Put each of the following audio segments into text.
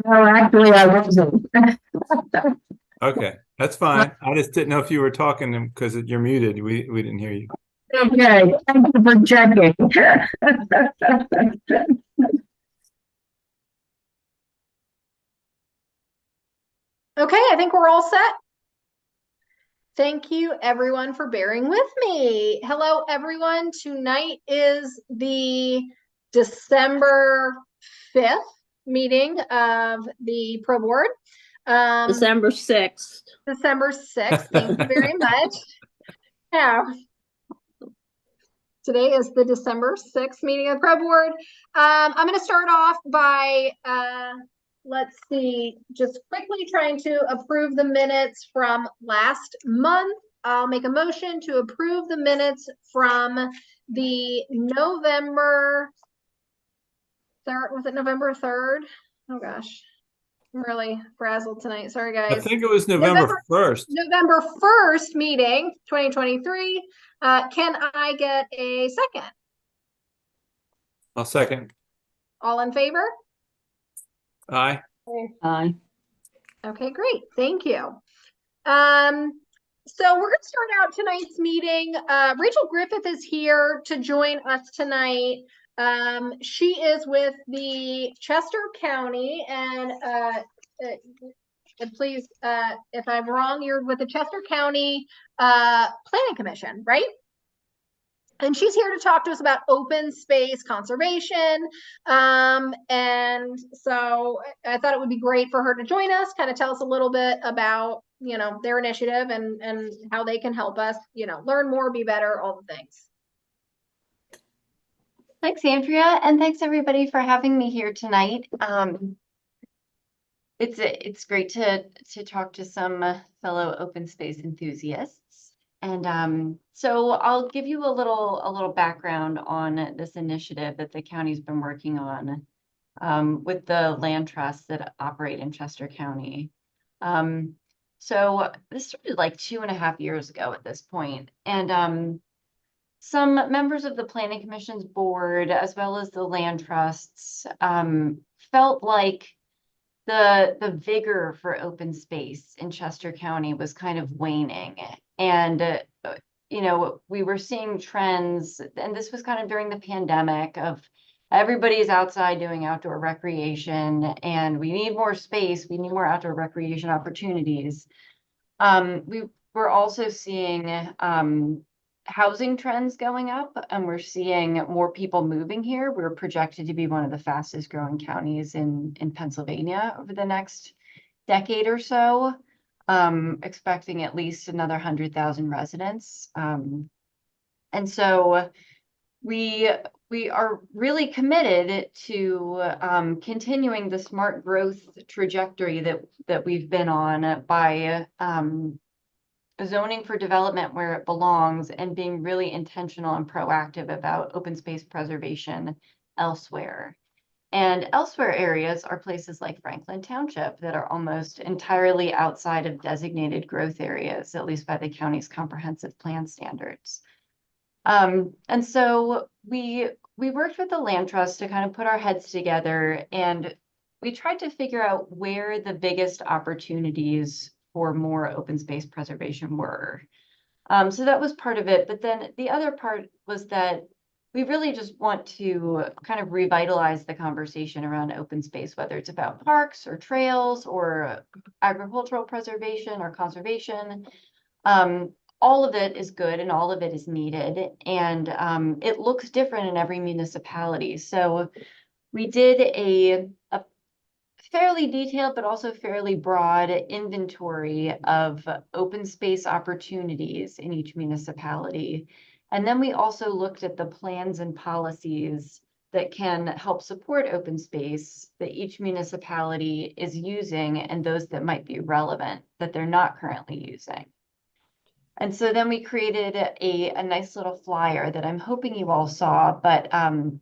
No, actually, I wasn't. Okay, that's fine. I just didn't know if you were talking because you're muted. We didn't hear you. Okay, thank you for checking. Okay, I think we're all set. Thank you everyone for bearing with me. Hello everyone. Tonight is the December 5th meeting of the Pro Board. December 6th. December 6th. Thank you very much. Yeah. Today is the December 6th meeting of the Pro Board. I'm going to start off by, let's see, just quickly trying to approve the minutes from last month. I'll make a motion to approve the minutes from the November 3rd. Was it November 3rd? Oh gosh, I'm really frazzled tonight. Sorry, I guys. think it was November 1st. November 1st meeting, 2023. Can I get a second? I'll second. All in favor? Aye. Aye. Okay, great. Thank you. So we're going to start out tonight's meeting. Rachel Griffith is here to join us tonight. She is with the Chester County, and please, if I'm wrong, you're with the Chester County Planning Commission, right? And she's here to talk to us about open space conservation. And so I thought it would be great for her to join us, kind of tell us a little bit about, their initiative and how they can help us, learn more, be better, all the things. Thanks, Andrea, and thanks everybody for having me here tonight. It's great to talk to some fellow open space enthusiasts. And so I'll give you a little background on this initiative that the county's been working on with the land trusts that operate in Chester County. So this started like 2.5 years ago at this point, and some members of the Planning Commission's board, as well as the land trusts, felt like the vigor for open space in Chester County was kind of waning. And, we were seeing trends, and this was kind of during the pandemic of everybody's outside doing outdoor recreation, and we need more space. We need more outdoor recreation opportunities. We were also seeing housing trends going up, and we're seeing more people moving here. We're projected to be one of the fastest growing counties in Pennsylvania over the next decade or so, expecting at least another 100,000 residents. And so we are really committed to continuing the smart growth trajectory that we've been on by zoning for development where it belongs and being really intentional and proactive about open space preservation elsewhere. And elsewhere areas are places like Franklin Township that are almost entirely outside of designated growth areas, at least by the county's comprehensive plan standards. And so we worked with the land trust to kind of put our heads together, and we tried to figure out where the biggest opportunities for more open space preservation were. So that was part of it. But then the other part was that we really just want to kind of revitalize the conversation around open space, whether it's about parks or trails or agricultural preservation or conservation. All of it is good and all of it is needed. And it looks different in every municipality. So we did a fairly detailed, but also fairly broad inventory of open space opportunities in each municipality. And then we also looked at the plans and policies that can help support open space that each municipality is using and those that might be relevant that they're not currently using. And so then we created a nice little flyer that I'm hoping you all saw, but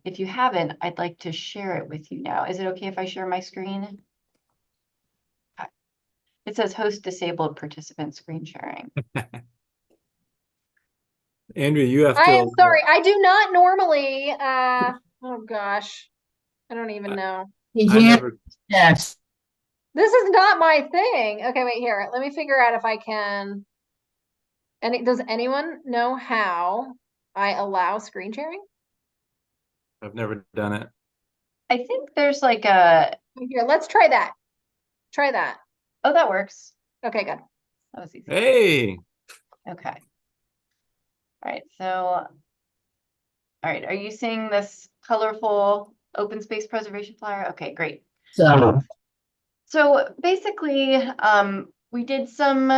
if you haven't, I'd like to share it with you now. Is it okay if I share my screen? It says host disabled participant screen sharing. Andrea, you have to. I am sorry. I do not normally, oh gosh, I don't even know. I never, Yes. This is not my thing. Okay, wait here. Let me figure out if I can. Does anyone know how I allow screen sharing? I've never done it. I think there's like a, Here, let's try that. Try that. oh, that works. Okay, good. That was easy. Hey, Okay. All right, so, all right, are you seeing this colorful open space preservation flyer? Okay, great. So, So basically, we did some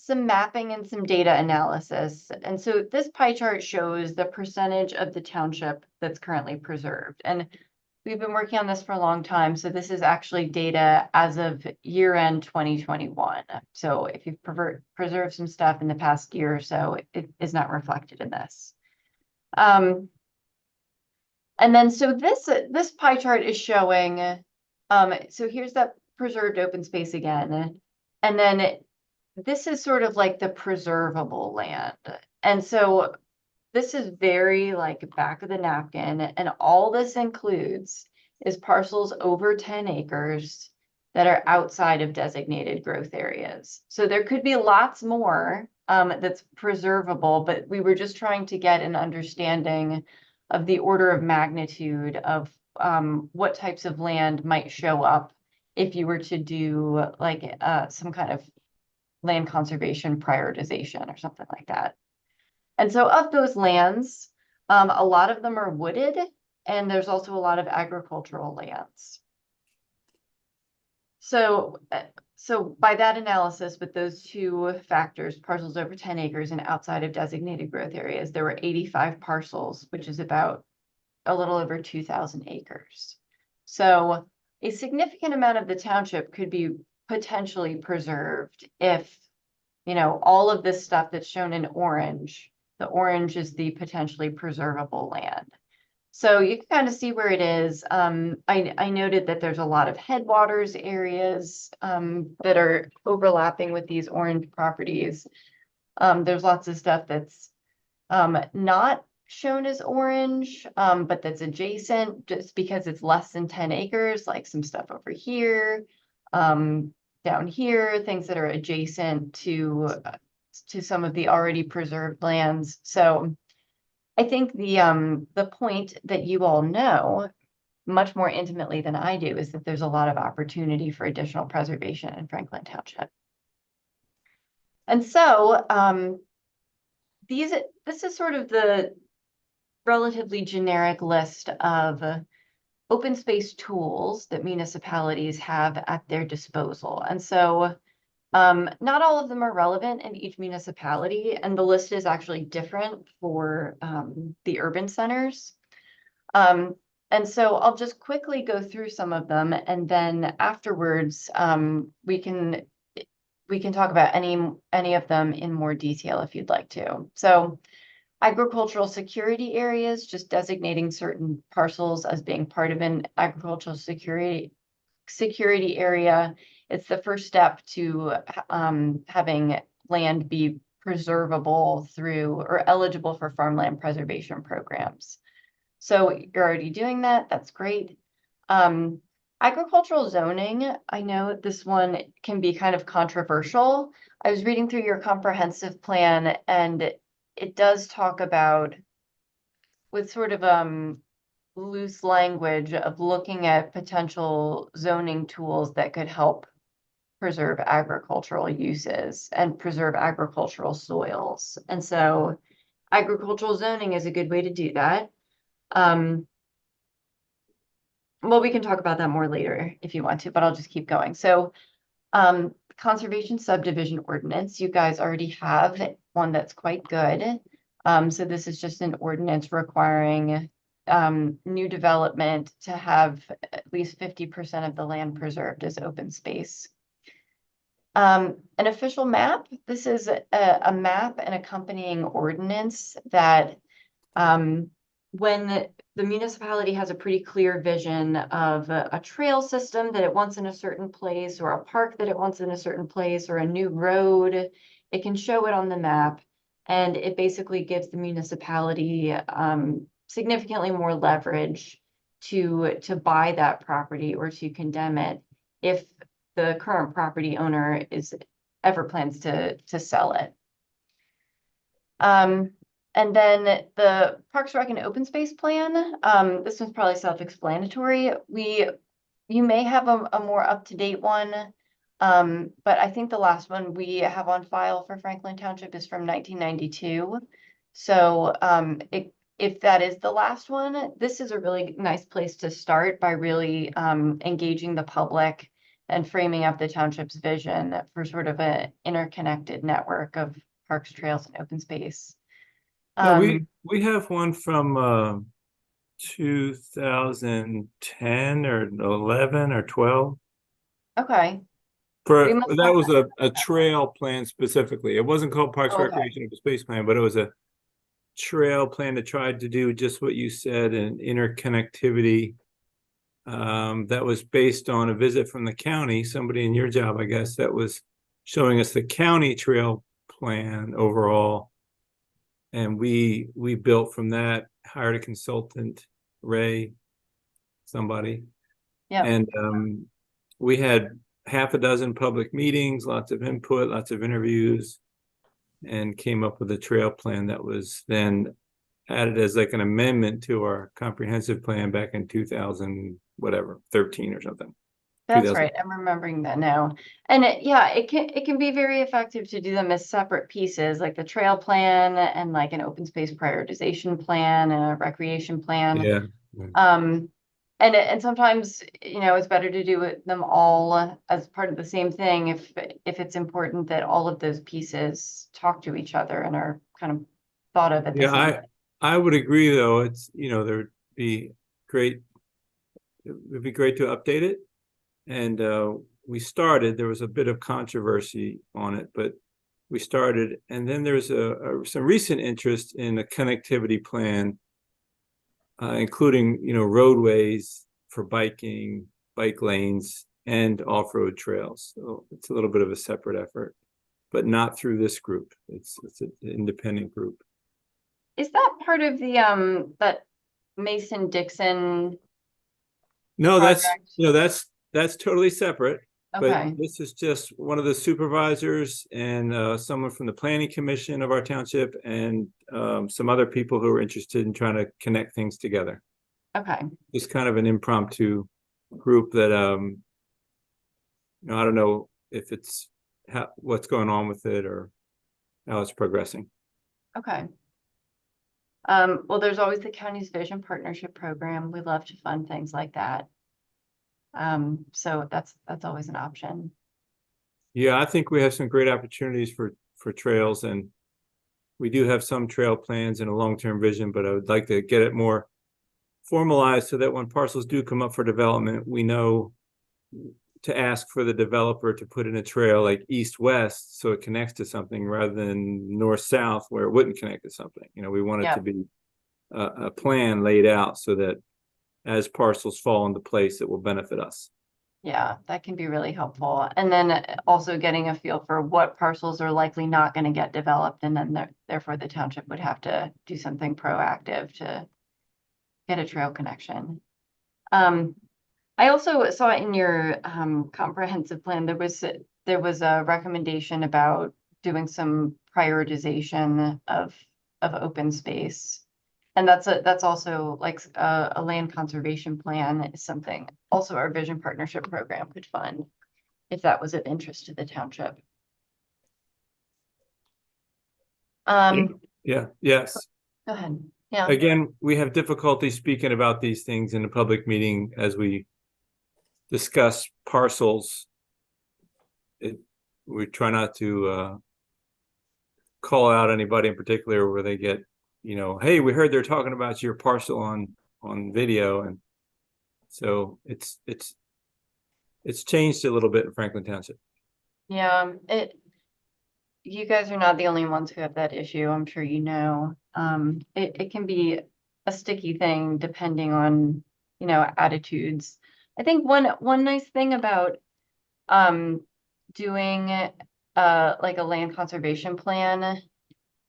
mapping and some data analysis. And so this pie chart shows the percentage of the township that's currently preserved. And we've been working on this for a long time. So this is actually data as of year end 2021. So if you've preserved some stuff in the past year or so, it is not reflected in this. And then so this pie chart is showing, so here's that preserved open space again. And then this is sort of like the preservable land. And so this is very like back of the napkin, and all this includes is parcels over 10 acres that are outside of designated growth areas. So there could be lots more that's preservable, but we were just trying to get an understanding of the order of magnitude of what types of land might show up if you were to do like some kind of land conservation prioritization or something like that. And so of those lands, a lot of them are wooded, and there's also a lot of agricultural lands. So by that analysis, with those two factors, parcels over 10 acres and outside of designated growth areas, there were 85 parcels, which is about a little over 2,000 acres. So a significant amount of the township could be potentially preserved if, you know, all of this stuff that's shown in orange, the orange is the potentially preservable land. So you can kind of see where it is. I noted that there's a lot of headwaters areas that are overlapping with these orange properties. There's lots of stuff that's not shown as orange, but that's adjacent just because it's less than 10 acres, like some stuff over here, down here, things that are adjacent to some of the already preserved lands. So I think the point that you all know much more intimately than I do is that there's a lot of opportunity for additional preservation in Franklin Township. And so this is sort of the relatively generic list of open space tools that municipalities have at their disposal. And so not all of them are relevant in each municipality, and the list is actually different for the urban centers. And so I'll just quickly go through some of them, and then afterwards we can talk about any of them in more detail if you'd like to. So agricultural security areas, just designating certain parcels as being part of an agricultural security area. It's the first step to having land be preservable through or eligible for farmland preservation programs. So you're already doing that. That's great. Agricultural zoning, I know this one can be kind of controversial. I was reading through your comprehensive plan, and it does talk about, with sort of loose language of looking at potential zoning tools that could help preserve agricultural uses and preserve agricultural soils. And so agricultural zoning is a good way to do that. Well, we can talk about that more later if you want to, but I'll just keep going. So conservation subdivision ordinance, you guys already have one that's quite good. So this is just an ordinance requiring new development to have at least 50% of the land preserved as open space. An official map, this is a map and accompanying ordinance that when the municipality has a pretty clear vision of a trail system that it wants in a certain place, or a park that it wants in a certain place, or a new road, it can show it on the map, and it basically gives the municipality significantly more leverage to buy that property or to condemn it if the current property owner ever plans to sell it. And then the Parks, Rec, and Open Space Plan, this one's probably self-explanatory. You may have a more up-to-date one, but I think the last one we have on file for Franklin Township is from 1992. So if that is the last one, this is a really nice place to start by really engaging the public and framing up the township's vision for sort of an interconnected network of parks, trails, and open space. No, we have one from 2010 or 11 or 12. Okay. For that was a trail plan specifically. It wasn't called Parks, Okay. Recreation, or Space Plan, but it was a trail plan that tried to do just what you said, an interconnectivity. That was based on a visit from the county, somebody in your job, I guess, that was showing us the county trail plan overall. And we built from that, hired a consultant, Ray, somebody. Yeah. And we had half a dozen public meetings, lots of input, lots of interviews, and came up with a trail plan that was then added as like an amendment to our comprehensive plan back in 13 or something. That's right. I'm remembering that now. And it can be very effective to do them as separate pieces, like the trail plan and like an open space prioritization plan and a recreation plan. Yeah. And sometimes, it's better to do them all as part of the same thing if it's important that all of those pieces talk to each other and are kind of thought of at the same time. I would agree, though. It's it'd be great to update it. And there was a bit of controversy on it, but we started, and then there's some recent interest in a connectivity plan, including, roadways for biking, bike lanes, and off-road trails. So it's a little bit of a separate effort, but not through this group. It's an independent group. Is that part of the that Mason-Dixon? No, project? that's totally separate. Okay. But this is just one of the supervisors and someone from the planning commission of our township and some other people who are interested in trying to connect things together. Okay. It's kind of an impromptu group that I don't know if it's what's going on with it or how it's progressing. Okay. Well, there's always the county's vision partnership program. We love to fund things like that. So that's always an option. Yeah, I think we have some great opportunities for trails, and we do have some trail plans and a long-term vision, but I would like to get it more formalized so that when parcels do come up for development, we know to ask for the developer to put in a trail like east-west so it connects to something rather than north-south where it wouldn't connect to something. We want it to be a plan laid out so that as parcels fall into place, it will benefit us. Yeah, that can be really helpful. And then also getting a feel for what parcels are likely not going to get developed. And then therefore the township would have to do something proactive to get a trail connection. I also saw in your comprehensive plan, there was a recommendation about doing some prioritization of open space. And that's also like a land conservation plan is something also our vision partnership program could fund if that was of interest to the township. Yes. Go ahead. Yeah. Again, we have difficulty speaking about these things in a public meeting as we discuss parcels. We try not to call out anybody in particular where they get, hey, we heard they're talking about your parcel on video, and so it's changed a little bit in Franklin Township. Yeah, you guys are not the only ones who have that issue. I'm sure it can be a sticky thing depending on attitudes. I think one nice thing about doing like a land conservation plan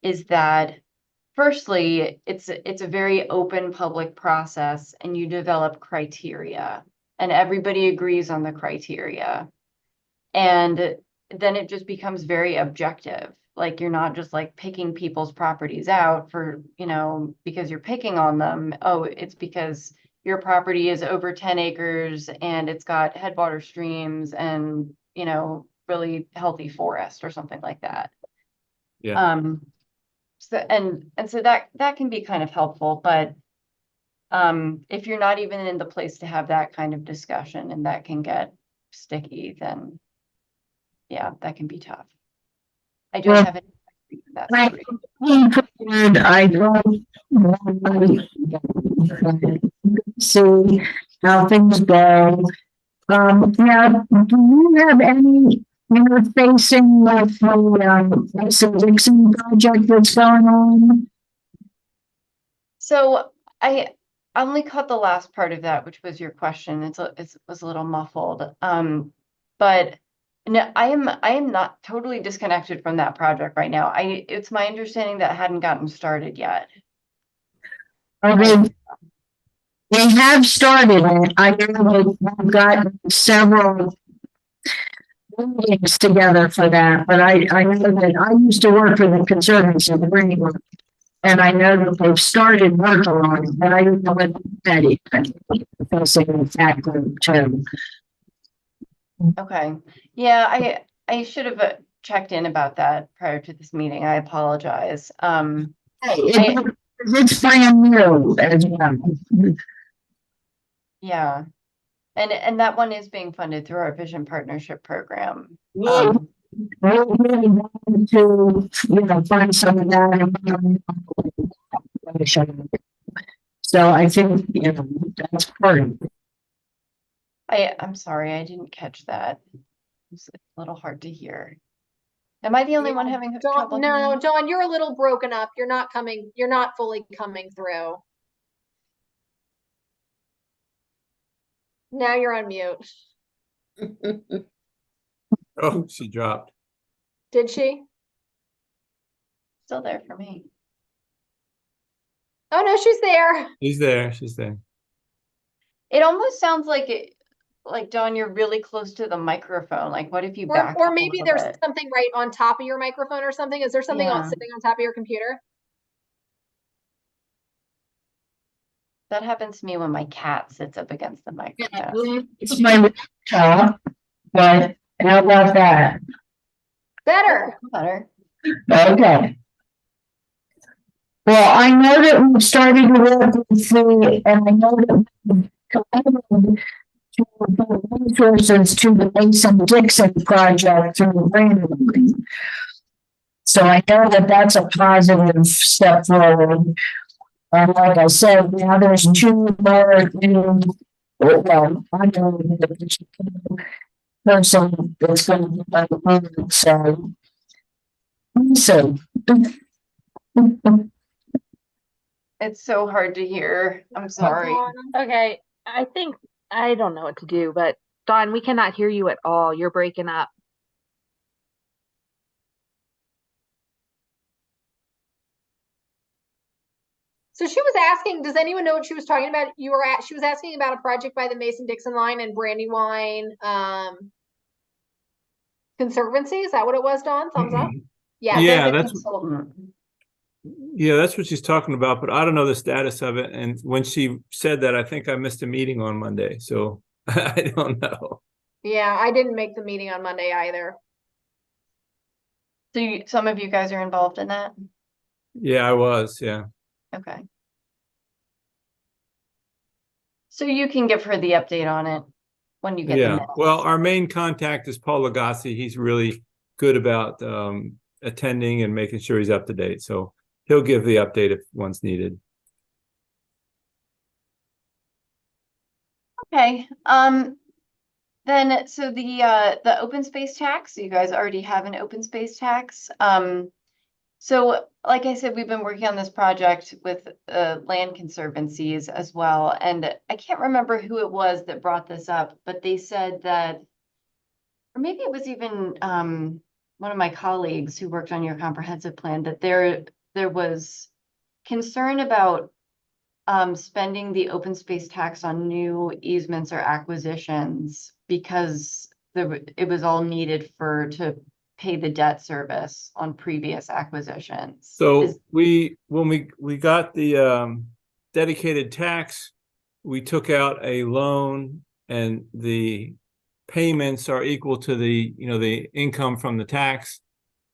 is that firstly, it's a very open public process and you develop criteria and everybody agrees on the criteria. And then it just becomes very objective. Like you're not just like picking people's properties out for, because you're picking on them. Oh, it's because your property is over 10 acres and it's got headwater streams and, really healthy forest or something like that. Yeah. So so that can be kind of helpful, but if you're not even in the place to have that kind of discussion and that can get sticky, then yeah, that can be tough. I don't Well, have any that I story. and I don't see how things go. Now, do you have any interfacing with the Mason Dixon project that's going on? So I only caught the last part of that, which was your question. It was a little muffled. But no, I am not totally disconnected from that project right now. It's my understanding that it hadn't gotten started yet. They have started it. I know they've got several meetings together for that, but I know that I used to work for the Conservancy of Greenwood. And I know that they've started working on it, but I don't know what that is. Facing that group too. Okay. Yeah, I should have checked in about that prior to this meeting. I apologize. It's brand new as well. Yeah. And that one is being funded through our Vision Partnership Program. We're really wanting to, find some of that. So I think, that's part of it. I'm sorry, I didn't catch that. It's a little hard to hear. Am I the only one having trouble No, hearing? Dawn, you're a little broken up. You're not fully coming through. Now you're on mute. Oh, she dropped. Did she? Still there for me. Oh no, she's there. She's there. She's there. It almost sounds like Dawn, you're really close to the microphone. Like, what if you back Or up a maybe little there's bit? something right on top of your microphone or something. Is there something Yeah. sitting on top of your computer? That happens to me when my cat sits up against the microphone. It's my top, but how about that? Better. Better. Okay. Well, I know that we've started to work with the, and I know that we've collaborated to put resources to the Mason Dixon project through the grant agreement. So I know that that's a positive step forward. And like I said, now there's 2 more new, well, I know that there's a person that's going to be by the board, so. It's so hard to hear. I'm sorry. Okay, I don't know what to do, but Dawn, we cannot hear you at all. You're breaking up. So she was asking, does anyone know what she was talking about? She was asking about a project by the Mason-Dixon line and Brandywine Conservancy. Is that what it was, Dawn? Thumbs up? Yeah. Yeah, They're the that's consultant. yeah, that's what she's talking about, but I don't know the status of it. And when she said that, I think I missed a meeting on Monday, so I don't know. Yeah, I didn't make the meeting on Monday either. So some of you guys are involved in that? Yeah, I was, yeah. Okay. So you can give her the update on it when you get the Yeah, minutes. well, our main contact is Paul Lagasse. He's really good about attending and making sure he's up to date. So he'll give the update if one's needed. Okay. Then so the open space tax, you guys already have an open space tax. So like I said, we've been working on this project with land conservancies as well. And I can't remember who it was that brought this up, but they said that, or maybe it was even one of my colleagues who worked on your comprehensive plan, that there was concern about spending the open space tax on new easements or acquisitions because it was all needed to pay the debt service on previous acquisitions. So when we got the dedicated tax, we took out a loan and the payments are equal to the income from the tax.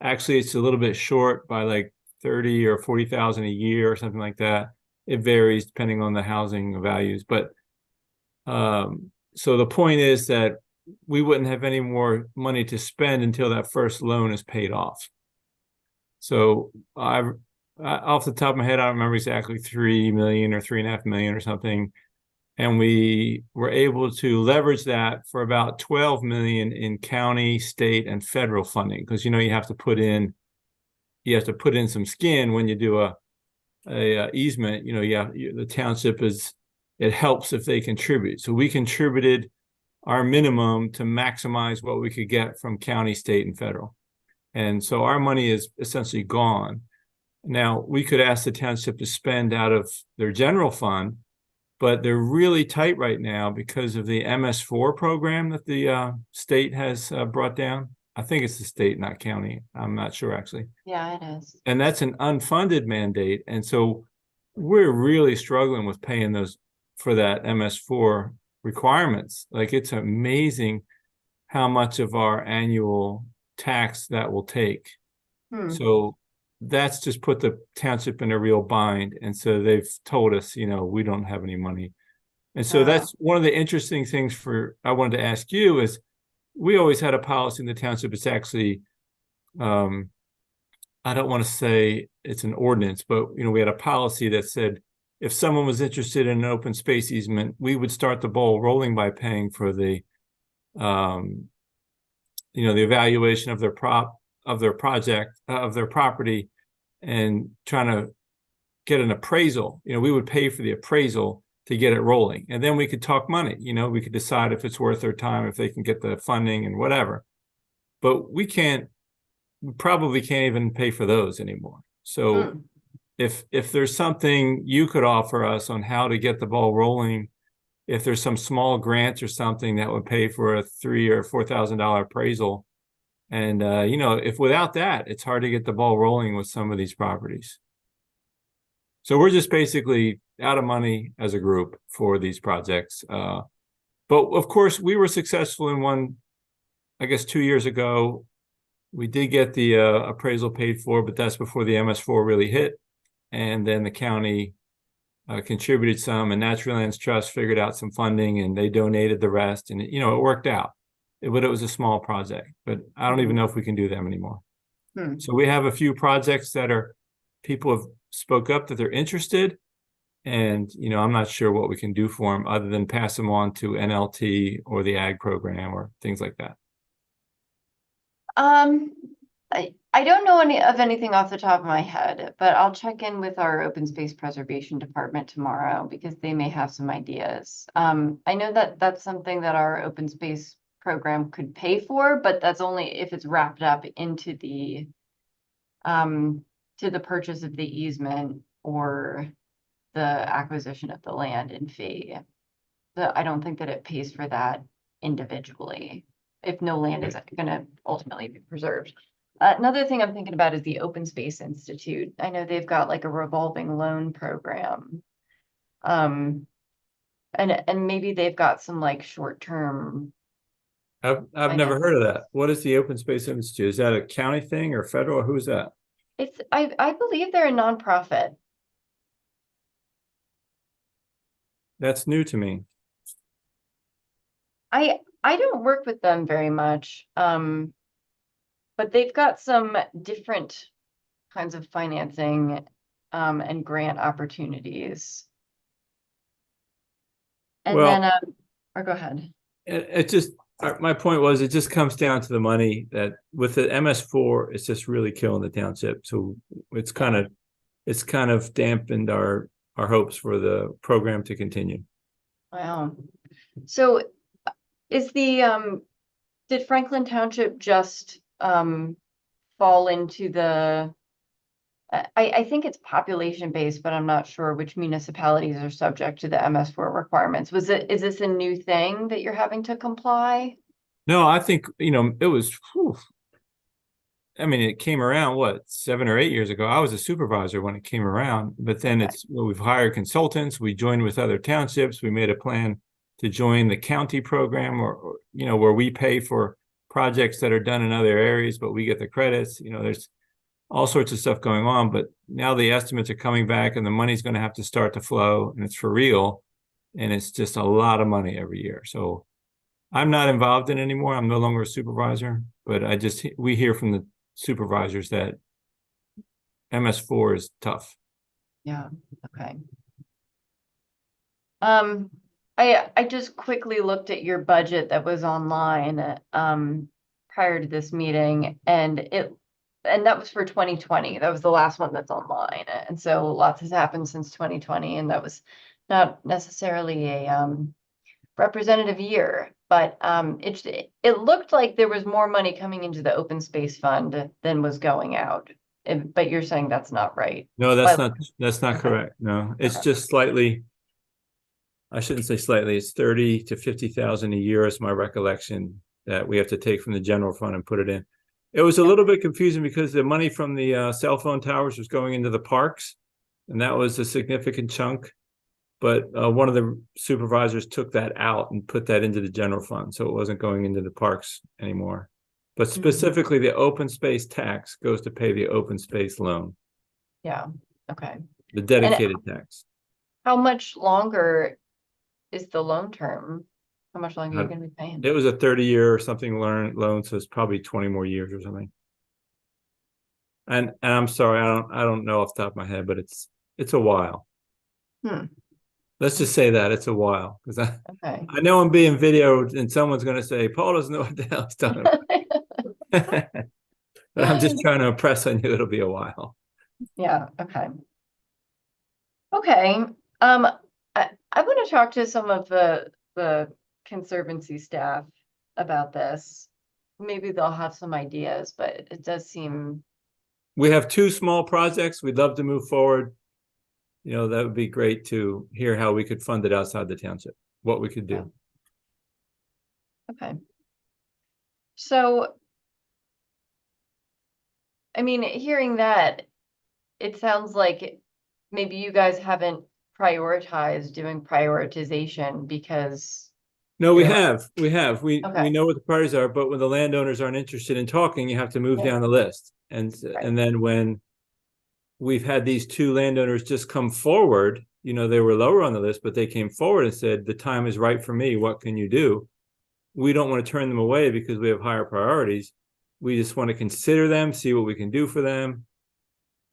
Actually, it's a little bit short by like 30 or 40,000 a year or something like that. It varies depending on the housing values. But so the point is that we wouldn't have any more money to spend until that first loan is paid off. So off the top of my head, I don't remember exactly 3 million or 3.5 million or something. And we were able to leverage that for about 12 million in county, state, and federal funding. Because you have to put in some skin when you do a easement. The township it helps if they contribute. So we contributed our minimum to maximize what we could get from county, state, and federal. And so our money is essentially gone. Now, we could ask the township to spend out of their general fund, but they're really tight right now because of the MS4 program that the state has brought down. I think it's the state, not county. I'm not sure, actually. Yeah, it is. And that's an unfunded mandate. And so we're really struggling with paying those for that MS4 requirements. Like, it's amazing how much of our annual tax that will take. So that's just put the township in a real bind. And so they've told us, we don't have any money. And so that's one of the interesting things I wanted to ask you is, we always had a policy in the township. It's actually, I don't want to say it's an ordinance, but, we had a policy that said, if someone was interested in an open space easement, we would start the ball rolling by paying for the evaluation of their project, of their property, and trying to get an appraisal. We would pay for the appraisal to get it rolling. And then we could talk money. We could decide if it's worth their time, if they can get the funding and whatever. But we probably can't even pay for those anymore. So if there's something you could offer us on how to get the ball rolling, if there's some small grant or something that would pay for a $3,000 or $4,000 appraisal, and if without that, it's hard to get the ball rolling with some of these properties. So we're just basically out of money as a group for these projects. But of course, we were successful in one, I guess 2 years ago. We did get the appraisal paid for, but that's before the MS4 really hit. And then the county contributed some, and Natural Lands Trust figured out some funding, and they donated the rest. And, it worked out. But it was a small project. But I don't even know if we can do them anymore. So we have a few projects that people have spoke up that they're interested. And, I'm not sure what we can do for them other than pass them on to NLT or the ag program or things like that. I don't know anything off the top of my head, but I'll check in with our open space preservation department tomorrow because they may have some ideas. I know that that's something that our open space program could pay for, but that's only if it's wrapped up into the to the purchase of the easement or the acquisition of the land and fee. I don't think that it pays for that individually if no land is going to ultimately be preserved. Another thing I'm thinking about is the Open Space Institute. I know they've got like a revolving loan program. And maybe they've got some like short-term. I've never heard of that. What is the Open Space Institute? Is that a county thing or federal? Who's that? I believe they're a nonprofit. That's new to me. I don't work with them very much. But they've got some different kinds of financing and grant opportunities. And then, or go ahead. It just, my point was, it just comes down to the money that with the MS4, it's just really killing the township. So it's kind of dampened our hopes for the program to continue. Wow. So is did Franklin Township just fall into the I think it's population based, but I'm not sure which municipalities are subject to the MS4 requirements. Is this a new thing that you're having to comply? No, I think, it was, whew. I mean, it came around, what, 7 or 8 years ago? I was a supervisor when it came around, but then we've hired consultants, we joined with other townships, we made a plan to join the county program or where we pay for projects that are done in other areas, but we get the credits. There's all sorts of stuff going on, but now the estimates are coming back and the money's going to have to start to flow, and it's for real. And it's just a lot of money every year. So I'm not involved in it anymore. I'm no longer a supervisor, but we hear from the supervisors that MS4 is tough. Yeah, okay. I just quickly looked at your budget that was online prior to this meeting, and that was for 2020. That was the last one that's online. And so lots has happened since 2020, and that was not necessarily a representative year, but it looked like there was more money coming into the open space fund than was going out. But you're saying that's not right. No, that's not Okay. correct. No, it's Okay. just slightly, I shouldn't say slightly, it's 30 to 50,000 a year is my recollection that we have to take from the general fund and put it in. It was a little bit confusing because the money from the cell phone towers was going into the parks, and that was a significant chunk. But one of the supervisors took that out and put that into the general fund, so it wasn't going into the parks anymore. But specifically, the open space tax goes to pay the open space loan. Yeah, okay. The dedicated tax. How much longer is the loan term? How much longer are you going to be paying? It was a 30-year or something loan, so it's probably 20 more years or something. And I'm sorry, I don't know off the top of my head, but it's a while. Let's just say that it's a while, because I know I'm being videoed and someone's going to say, Paul doesn't know what the hell he's talking about. But I'm just trying to impress on you, it'll be a while. Yeah, okay. Okay. I want to talk to some of the Conservancy staff about this. Maybe they'll have some ideas, but it does seem. We have 2 small projects. We'd love to move forward. That would be great to hear how we could fund it outside the township, what we could do. Okay. So, I mean, hearing that, it sounds like maybe you guys haven't prioritized doing prioritization because. No, we have. We Okay. know what the priorities are, but when the landowners aren't interested in talking, you have to move down the list. And then when we've had these 2 landowners just come forward, they were lower on the list, but they came forward and said, the time is right for me. What can you do? We don't want to turn them away because we have higher priorities. We just want to consider them, see what we can do for them.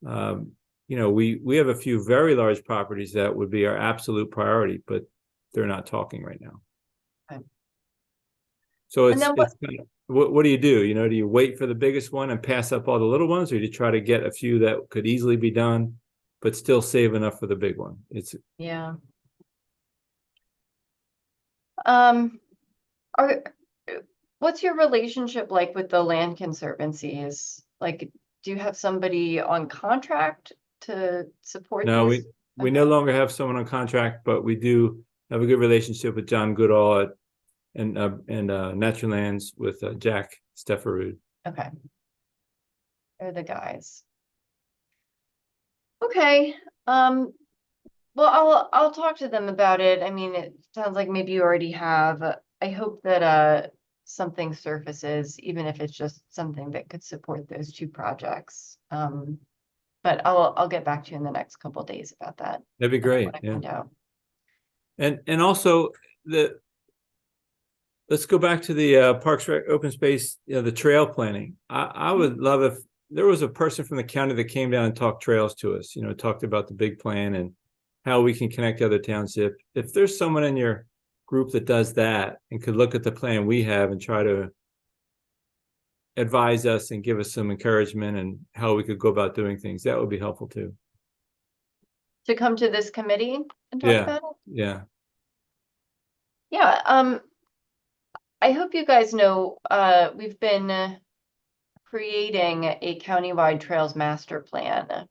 We have a few very large properties that would be our absolute priority, but they're not talking right now. Okay. So what do you do? Do you wait for the biggest one and pass up all the little ones, or do you try to get a few that could easily be done, but still save enough for the big one? Yeah. What's your relationship like with the land conservancies? Like, do you have somebody on contract to support No, these? we no longer have someone on contract, but we do have a good relationship with John Goodall and Natural Lands with Jack Stefferud. Okay. They're the guys. Okay. Well, I'll talk to them about it. I mean, it sounds like maybe you already have. I hope that something surfaces, even if it's just something that could support those 2 projects. But I'll get back to you in the next couple of days about that. That'd be great. Yeah. And also let's go back to the Parks Open Space, the trail planning. I would love if there was a person from the county that came down and talked trails to us, talked about the big plan and how we can connect other townships. If there's someone in your group that does that and could look at the plan we have and try to advise us and give us some encouragement and how we could go about doing things, that would be helpful too. To come to this committee and talk about it? Yeah. Yeah. I hope you guys know, we've been creating a countywide trails master plan.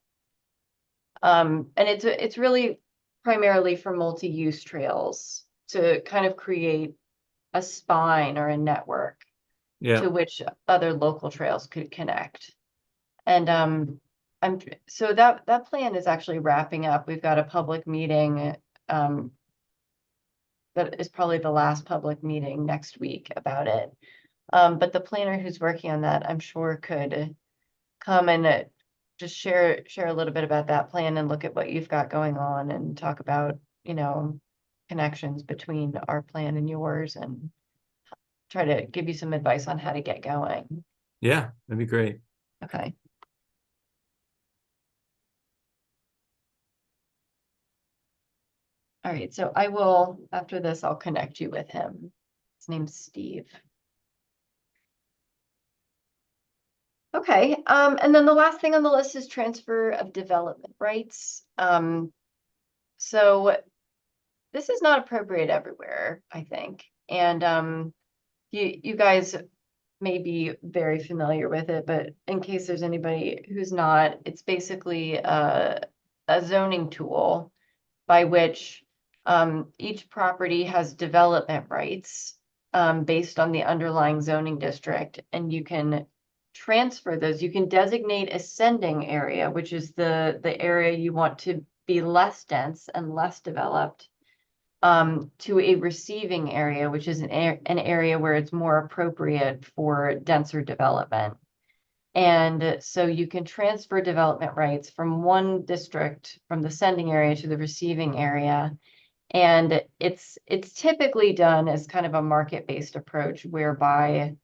And it's really primarily for multi-use trails to kind of create a spine or a network Yeah, to which other local trails could connect. And so that plan is actually wrapping up. We've got a public meeting that is probably the last public meeting next week about it. But the planner who's working on that, I'm sure could come and just share a little bit about that plan and look at what you've got going on and talk about, connections between our plan and yours and try to give you some advice on how to get going. yeah, that'd be great. Okay. All right, so I will, after this, I'll connect you with him. His name's Steve. Okay, and then the last thing on the list is transfer of development rights. So this is not appropriate everywhere, I think. And you guys may be very familiar with it, but in case there's anybody who's not, it's basically a zoning tool by which each property has development rights based on the underlying zoning district, and you can transfer those. You can designate a sending area, which is the area you want to be less dense and less developed, to a receiving area, which is an area where it's more appropriate for denser development. And so you can transfer development rights from one district, from the sending area to the receiving area. And it's typically done as kind of a market-based approach whereby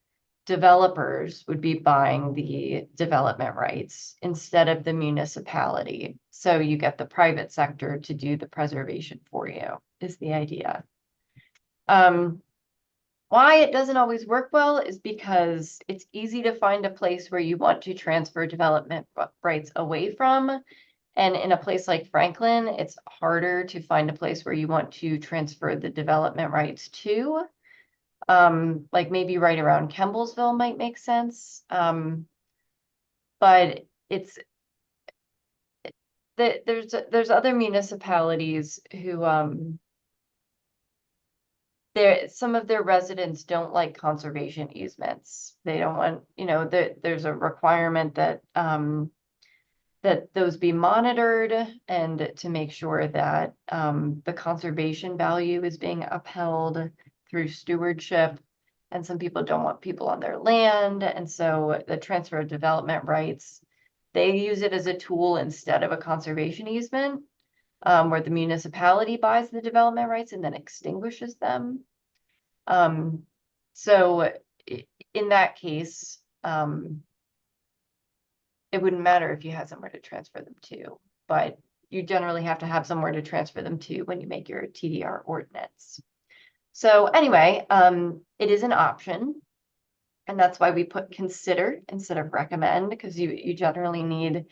developers would be buying the development rights instead of the municipality. So you get the private sector to do the preservation for you, is the idea. Why it doesn't always work well is because it's easy to find a place where you want to transfer development rights away from. And in a place like Franklin, it's harder to find a place where you want to transfer the development rights to. Like maybe right around Kemblesville might make sense. But there's other municipalities who some of their residents don't like conservation easements. They don't want, there's a requirement that that those be monitored and to make sure that the conservation value is being upheld through stewardship. And some people don't want people on their land. And so the transfer of development rights, they use it as a tool instead of a conservation easement, where the municipality buys the development rights and then extinguishes them. So in that case, it wouldn't matter if you had somewhere to transfer them to, but you generally have to have somewhere to transfer them to when you make your TDR ordinance. So anyway, it is an option. And that's why we put consider instead of recommend, because you generally need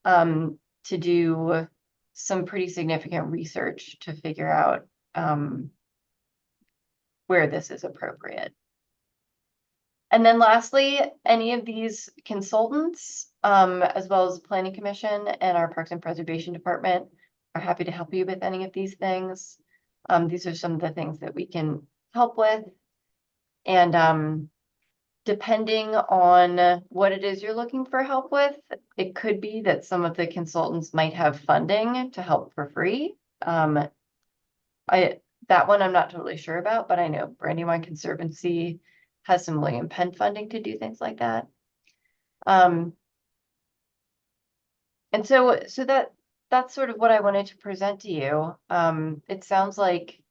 to do some pretty significant research to figure out where this is appropriate. And then lastly, any of these consultants, as well as the Planning Commission and our Parks and Preservation Department, are happy to help you with any of these things. These are some of the things that we can help with. And depending on what it is you're looking for help with, it could be that some of the consultants might have funding to help for free. That one I'm not totally sure about, but I know Brandywine Conservancy has some William Penn funding to do things like that. And so that's sort of what I wanted to present to you. It sounds like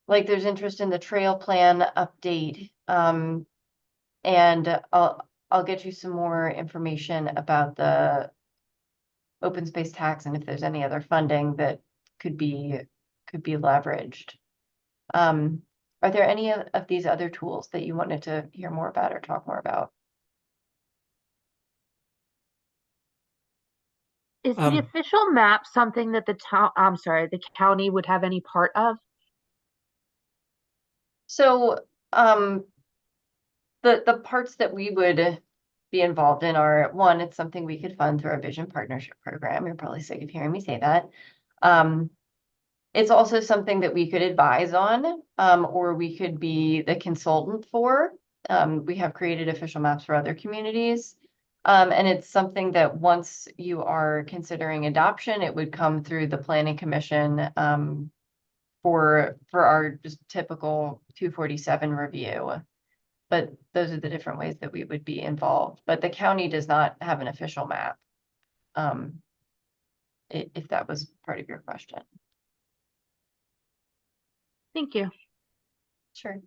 there's interest in the trail plan update. And I'll get you some more information about the open space tax and if there's any other funding that could be leveraged. Are there any of these other tools that you wanted to hear more about or talk more about? Is the official map something that the county would have any part of? So the parts that we would be involved in are, one, it's something we could fund through our Vision Partnership Program. You're probably sick of hearing me say that. It's also something that we could advise on, or we could be the consultant for. We have created official maps for other communities. And it's something that once you are considering adoption, it would come through the planning commission, for our just typical 247 review. But those are the different ways that we would be involved. But the county does not have an official map. If that was part of your question. Thank you. Sure.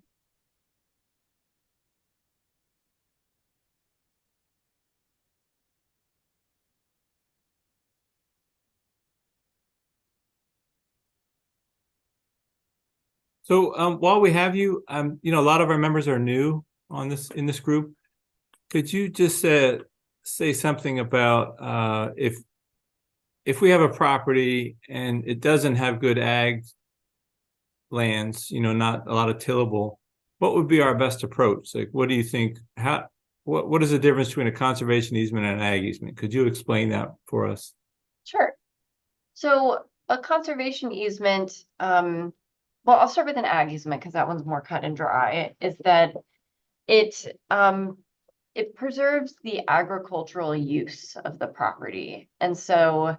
So while we have you, you know, a lot of our members are new on this in this group. Could you just say something about if we have a property and it doesn't have good ag lands, you know, not a lot of tillable, what would be our best approach? Like, what do you think? What is the difference between a conservation easement and an ag easement? Could you explain that for us? Sure. So a conservation easement, well, I'll start with an ag easement because that one's more cut and dry, is that it preserves the agricultural use of the property. And so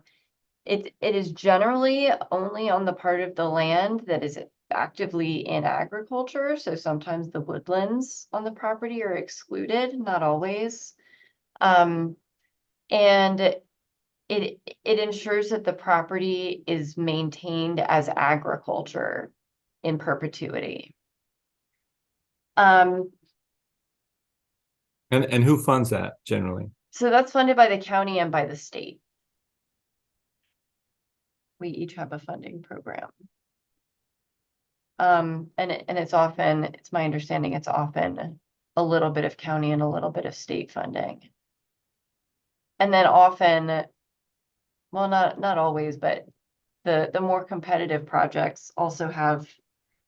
it is generally only on the part of the land that is actively in agriculture. So sometimes the woodlands on the property are excluded, not always. And it ensures that the property is maintained as agriculture in perpetuity. And who funds that generally? So that's funded by the county and by the state. We each have a funding program. And it's often, it's my understanding, it's often a little bit of county and a little bit of state funding. And then often, well, not always, but the more competitive projects also have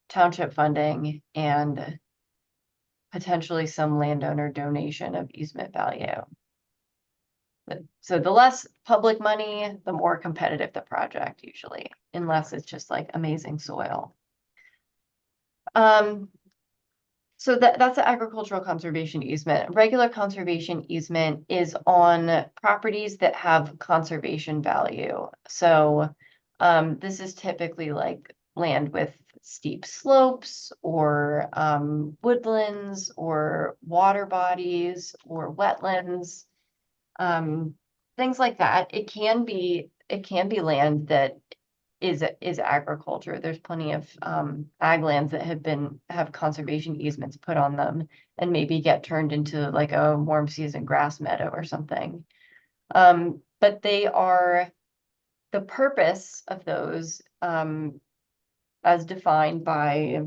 township funding and potentially some landowner donation of easement value. So the less public money, the more competitive the project usually, unless it's just like amazing soil. So that's an agricultural conservation easement. Regular conservation easement is on properties that have conservation value. So this is typically like land with steep slopes or woodlands or water bodies or wetlands, things like that. It can be land that is agriculture. There's plenty of ag lands that have conservation easements put on them and maybe get turned into like a warm season grass meadow or something. But they are, the purpose of those, as defined by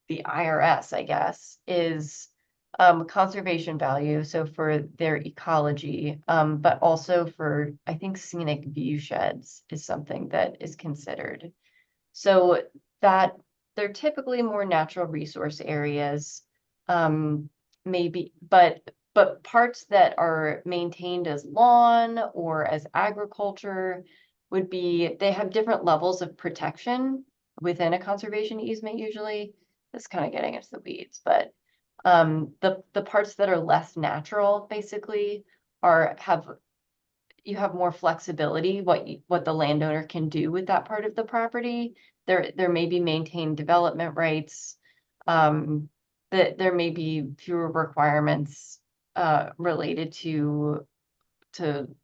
the IRS, I guess, is conservation value, so for their ecology, but also for, I think, scenic view sheds is something that is considered. So that they're typically more natural resource areas, maybe, but parts that are maintained as lawn or as agriculture would be, they have different levels of protection within a conservation easement usually. That's kind of getting into the weeds, but the parts that are less natural basically you have more flexibility what the landowner can do with that part of the property. There may be maintained development rights, that there may be fewer requirements related to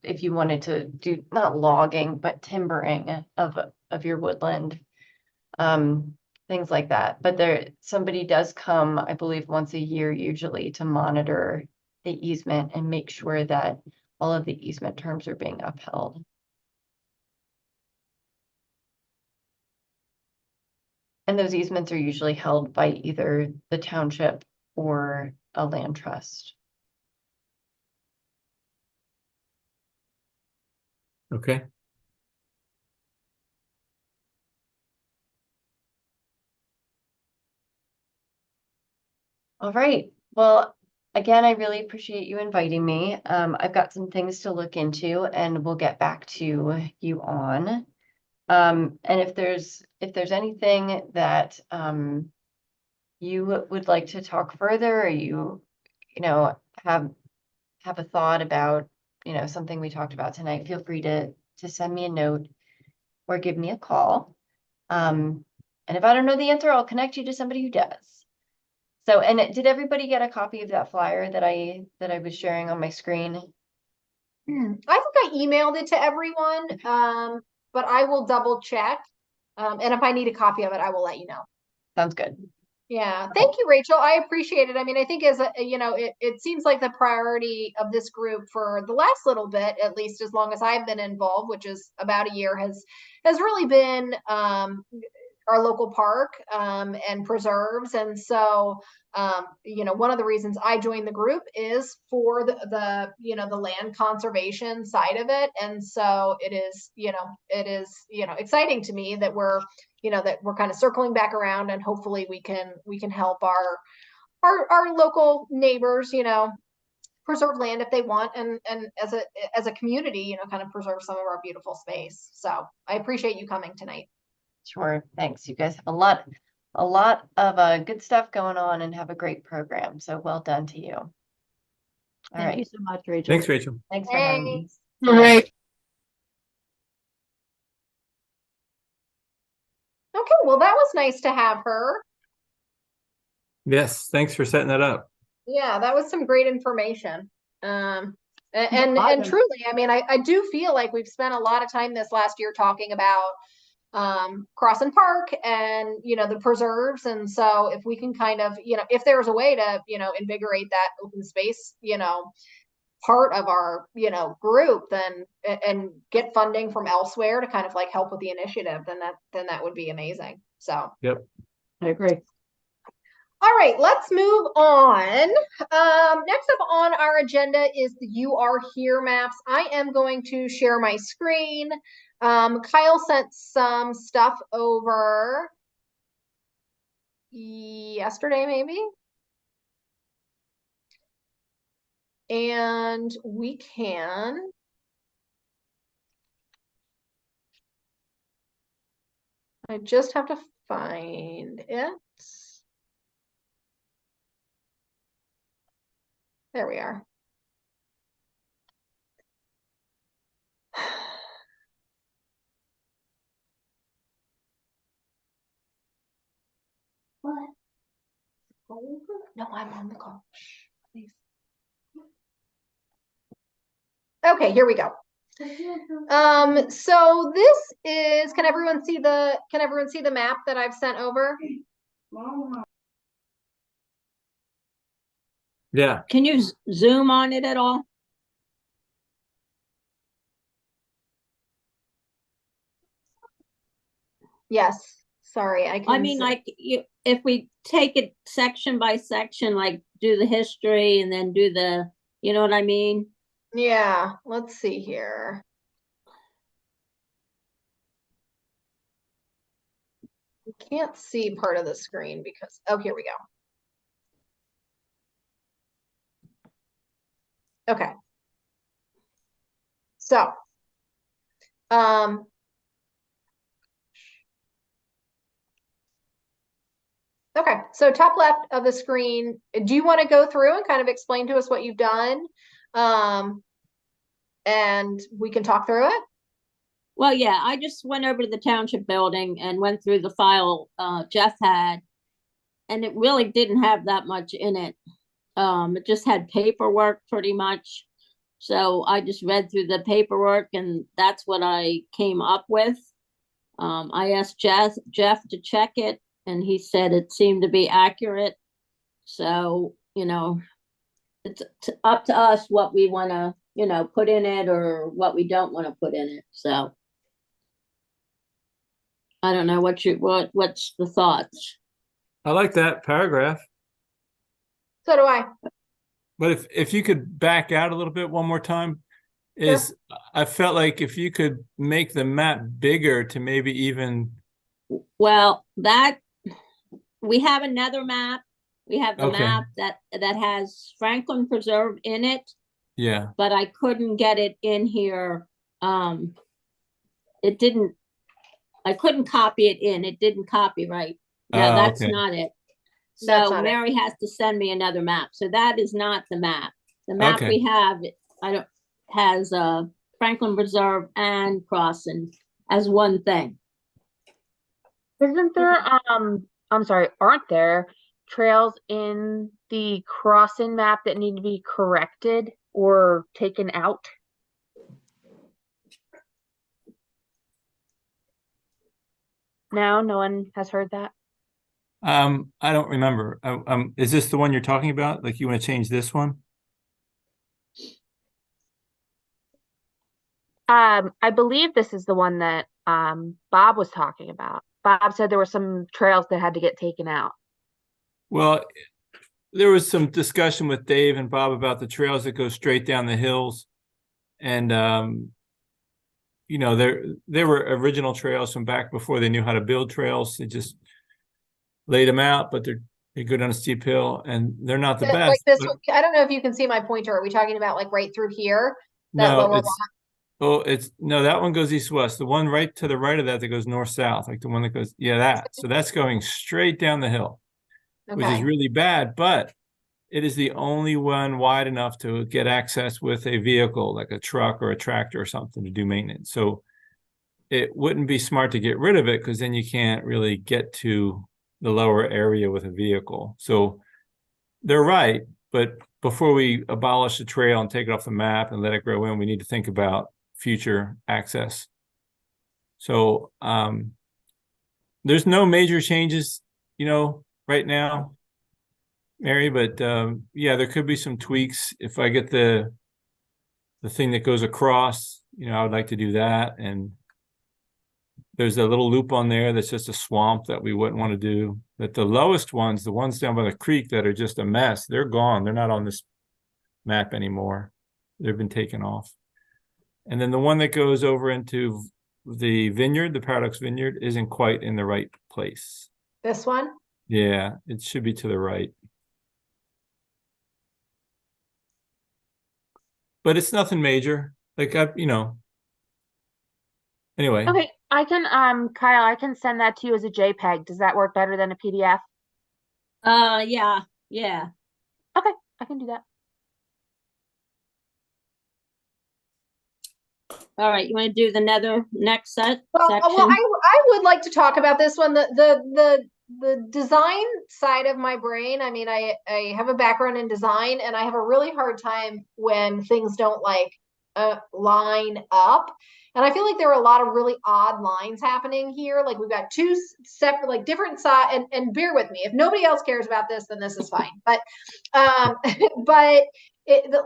if you wanted to do not logging but timbering of your woodland, things like that. But somebody does come, I believe, once a year usually to monitor the easement and make sure that all of the easement terms are being upheld. And those easements are usually held by either the township or a land trust. Okay. All right. Well, again, I really appreciate you inviting me. I've got some things to look into and we'll get back to you on. And if there's anything that you would like to talk further, or you know, have a thought about, something we talked about tonight, feel free to send me a note or give me a call. And if I don't know the answer, I'll connect you to somebody who does. So, and did everybody get a copy of that flyer that I was sharing on my screen? I think I emailed it to everyone, but I will double check. And if I need a copy of it, I will let you know. Sounds good. Yeah, thank you, Rachel. I appreciate it. I mean, I think it seems like the priority of this group for the last little bit, at least as long as I've been involved, which is about a year, has really been our local park and preserves. And so, one of the reasons I joined the group is for the land conservation side of it. And so it is exciting to me that we're kind of circling back around, and hopefully we can help our local neighbors, preserve land if they want, and as a community, kind of preserve some of our beautiful space. So I appreciate you coming tonight. Sure. Thanks. You guys have a lot of good stuff going on and have a great program. So well done to you. All Thank you right. so much, Rachel. Thanks, Rachel. Thanks for having me. Thanks. All right. Okay, well, that was nice to have her. Yes, thanks for setting that up. Yeah, that was some great information. And Bye, then. truly, I mean, I do feel like we've spent a lot of time this last year talking about Crossan Park and the preserves. And so if we can kind of, if there's a way to, invigorate that open space, part of our, group, then and get funding from elsewhere to kind of like help with the initiative, then that would be amazing. So Yep. I agree. all right, let's move on. Next up on our agenda is the You Are Here maps. I am going to share my screen. Kyle sent some stuff over yesterday, maybe. And we can. I just have to find it. There we are. What? No, I'm on the call. Please. Okay, here we go. So this is, can everyone see the map that I've sent over? Yeah. Can you zoom on it at all? Yes. Sorry, I can. mean, like, if we take it section by section, like do the history and then do the, you know what I mean? Yeah, let's see here. You can't see part of the screen because, oh, here we go. Okay. So, okay, so top left of the screen, do you want to go through and kind of explain to us what you've done? And we can talk through it. Well, yeah, I just went over to the township building and went through the file Jeff had, and it really didn't have that much in it. It just had paperwork pretty much. So I just read through the paperwork, and that's what I came up with. I asked Jeff to check it, and he said it seemed to be accurate. So, it's up to us what we want to, put in it or what we don't want to put in it. So I don't know what's the thoughts. I like that paragraph. So do I. But if you could back out a little bit one more time, I felt like if you could make the map bigger to maybe even. Well, that we have another map. We have the Okay. map that has Franklin Preserve in it. Yeah. But I couldn't get it in here. It didn't. I couldn't copy it in. It didn't copy right. No, that's Okay. not it. That's So not it. Mary has to send me another map. So that is not the map. The map Okay. we have, I don't, has Franklin Reserve and Crossing as one thing. Isn't there, I'm sorry, aren't there trails in the crossing map that need to be corrected or taken out? No, no one has heard that. I don't remember. Is this the one you're talking about? Like you want to change this one? I believe this is the one that Bob was talking about. Bob said there were some trails that had to get taken out. Well, there was some discussion with Dave and Bob about the trails that go straight down the hills. And you know, there were original trails from back before they knew how to build trails. They just laid them out, but they go down a steep hill and they're not the Like best. this but- one, I don't know if you can see my pointer. Are we talking about like right through here? That No, lower it's no, that one goes east-west. The one right to the right of that goes north-south, like the one that goes, yeah, that. So that's going straight down the hill, which is Okay. really bad, but it is the only one wide enough to get access with a vehicle, like a truck or a tractor or something to do maintenance. So it wouldn't be smart to get rid of it because then you can't really get to the lower area with a vehicle. So they're right, but before we abolish the trail and take it off the map and let it grow in, we need to think about future access. So there's no major changes, you know, right now, Mary, but yeah, there could be some tweaks. If I get the thing that goes across, you know, I would like to do that. And there's a little loop on there that's just a swamp that we wouldn't want to do. But the lowest ones, the ones down by the creek that are just a mess, they're gone. They're not on this map anymore. They've been taken off. And then the one that goes over into the vineyard, the Paradox Vineyard, isn't quite in the right place. This one? Yeah, it should be to the right. But it's nothing major. Like you know. Anyway. Okay, I can, Kyle, I can send that to you as a JPEG. Does that work better than a PDF? Yeah, yeah. Okay, I can do that. All right, you want to do the next section? Well, I would like to talk about this one. The design side of my brain. I mean, I have a background in design, and I have a really hard time when things don't like line up. And I feel like there are a lot of really odd lines happening here. Like we've got two separate, like different side. And bear with me, if nobody else cares about this, then this is fine. But but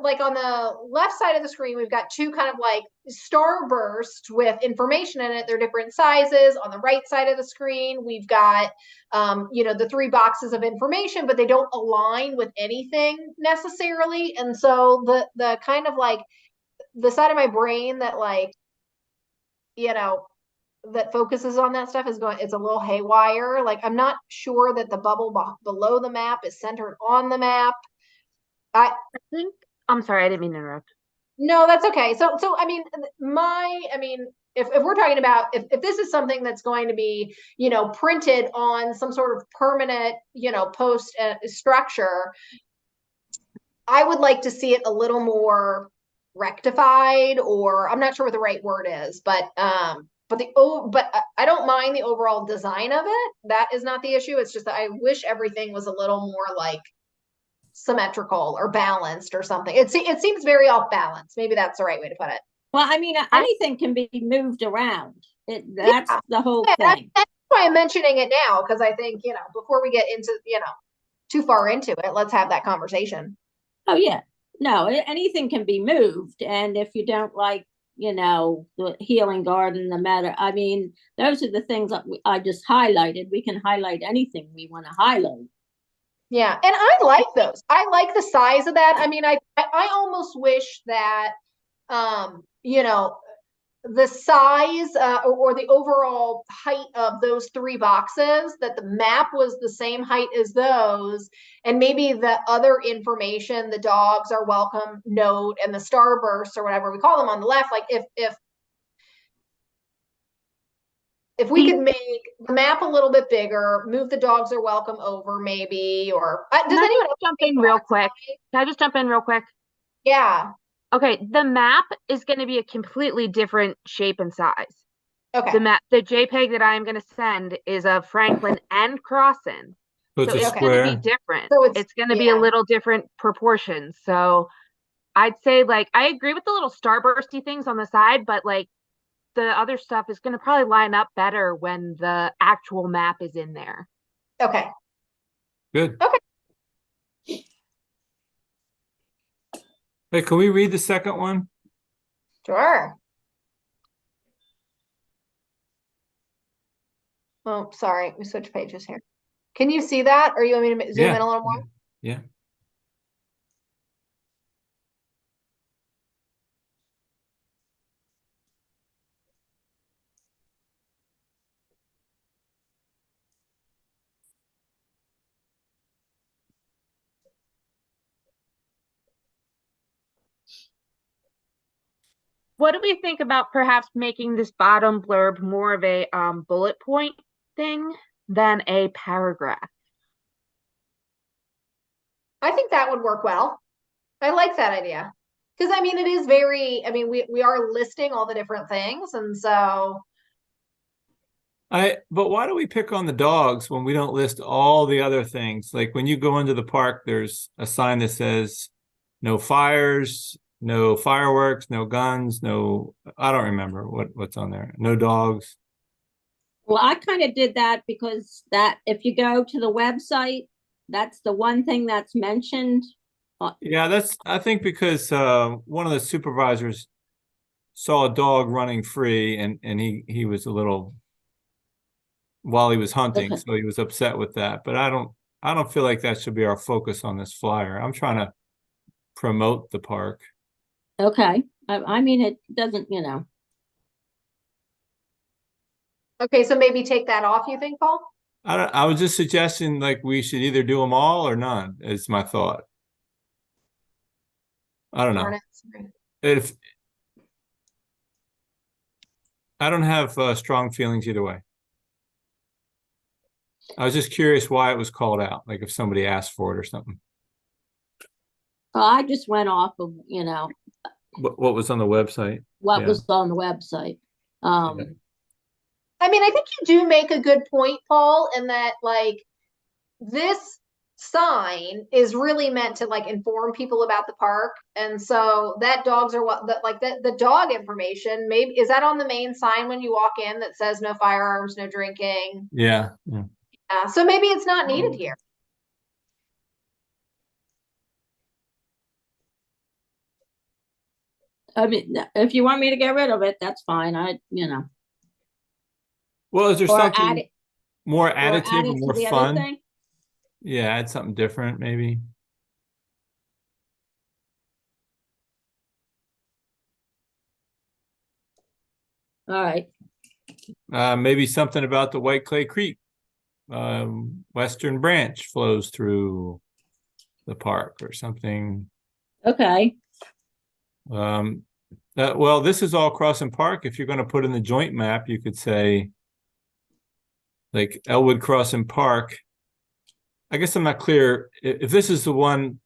like on the left side of the screen, we've got two kind of like starbursts with information in it. They're different sizes. On the right side of the screen, we've got, you know, the three boxes of information, but they don't align with anything necessarily. And so the kind of like the side of my brain that like, you know, that focuses on that stuff it's a little haywire. Like I'm not sure that the bubble below the map is centered on the map. I think, I'm sorry, I didn't mean to interrupt. No, that's okay. So I mean, if we're talking about if this is something that's going to be, you know, printed on some sort of permanent, you know, post structure, I would like to see it a little more rectified, or I'm not sure what the right word is, but I don't mind the overall design of it. That is not the issue. It's just that I wish everything was a little more like symmetrical or balanced or something. It seems very off balance. Maybe that's the right way to put it. Well, I mean, anything can be moved around. That's the whole thing. That's why I'm mentioning it now, because I think, you know, before we get into, you know, too far into it, let's have that conversation. Oh, yeah. No, anything can be moved. And if you don't like, you know, the healing garden, the matter, I mean, those are the things that I just highlighted. We can highlight anything we want to highlight. Yeah, and I like those. I like the size of that. I mean, I almost wish that, you know, the size or the overall height of those three boxes, that the map was the same height as those, and maybe the other information, the dogs are welcome note and the starbursts or whatever we call them on the left, like if if we could make the map a little bit bigger, move the dogs are welcome over maybe, or does Can I anyone just else jump think in real that's quick? fine? Can I just jump in real quick? Yeah, Okay, the map is going to be a completely different shape and size. okay, The map, the JPEG that I am going to send is of Franklin and Crossin. So So it's a it's going to be square. different. So It's going to be a yeah. little different proportions. So I'd say like I agree with the little starbursty things on the side, but like the other stuff is going to probably line up better when the actual map is in there. Okay, Good. Okay. Hey, can we read the second one? sure. Oh, sorry, we switched pages here. Can you see that, or you want me to zoom in a little more? Yeah. What do we think about perhaps making this bottom blurb more of a bullet point thing than a paragraph? I think that would work well. I like that idea. Because I mean, it is very, I mean, we are listing all the different things. And so, But why do we pick on the dogs when we don't list all the other things? Like when you go into the park, there's a sign that says no fires, no fireworks, no guns, no, I don't remember what's on there. No dogs. Well, I kind of did that because that if you go to the website, that's the one thing that's mentioned. Yeah, I think because one of the supervisors saw a dog running free and he was a little while he was hunting, Okay. so he was upset with that. But I don't feel like that should be our focus on this flyer. I'm trying to promote the park. Okay. I mean, it doesn't, you know. okay, so maybe take that off, you think, Paul? I was just suggesting like we should either do them all or none, is my thought. I don't know. Darn it, sorry. If I don't have strong feelings either way. I was just curious why it was called out, like if somebody asked for it or something. I just went off of, you know, What was on the website? what Yeah. was on the website. Yeah. I mean, I think you do make a good point, Paul, in that like this sign is really meant to like inform people about the park. And so that dogs are what the dog information, maybe is that on the main sign when you walk in that says no firearms, no drinking? Yeah. So maybe it's not needed here. I mean, if you want me to get rid of it, that's fine. You know, Well, is there or add something it, more or add additive it or to more the other fun? thing. Yeah, add something different, maybe. All right. Maybe something about the White Clay Creek. Western branch flows through the park or something. Okay. Well, this is all Crossing Park. If you're going to put in the joint map, you could say like Elwood Crossing Park. I guess I'm not clear if this is the one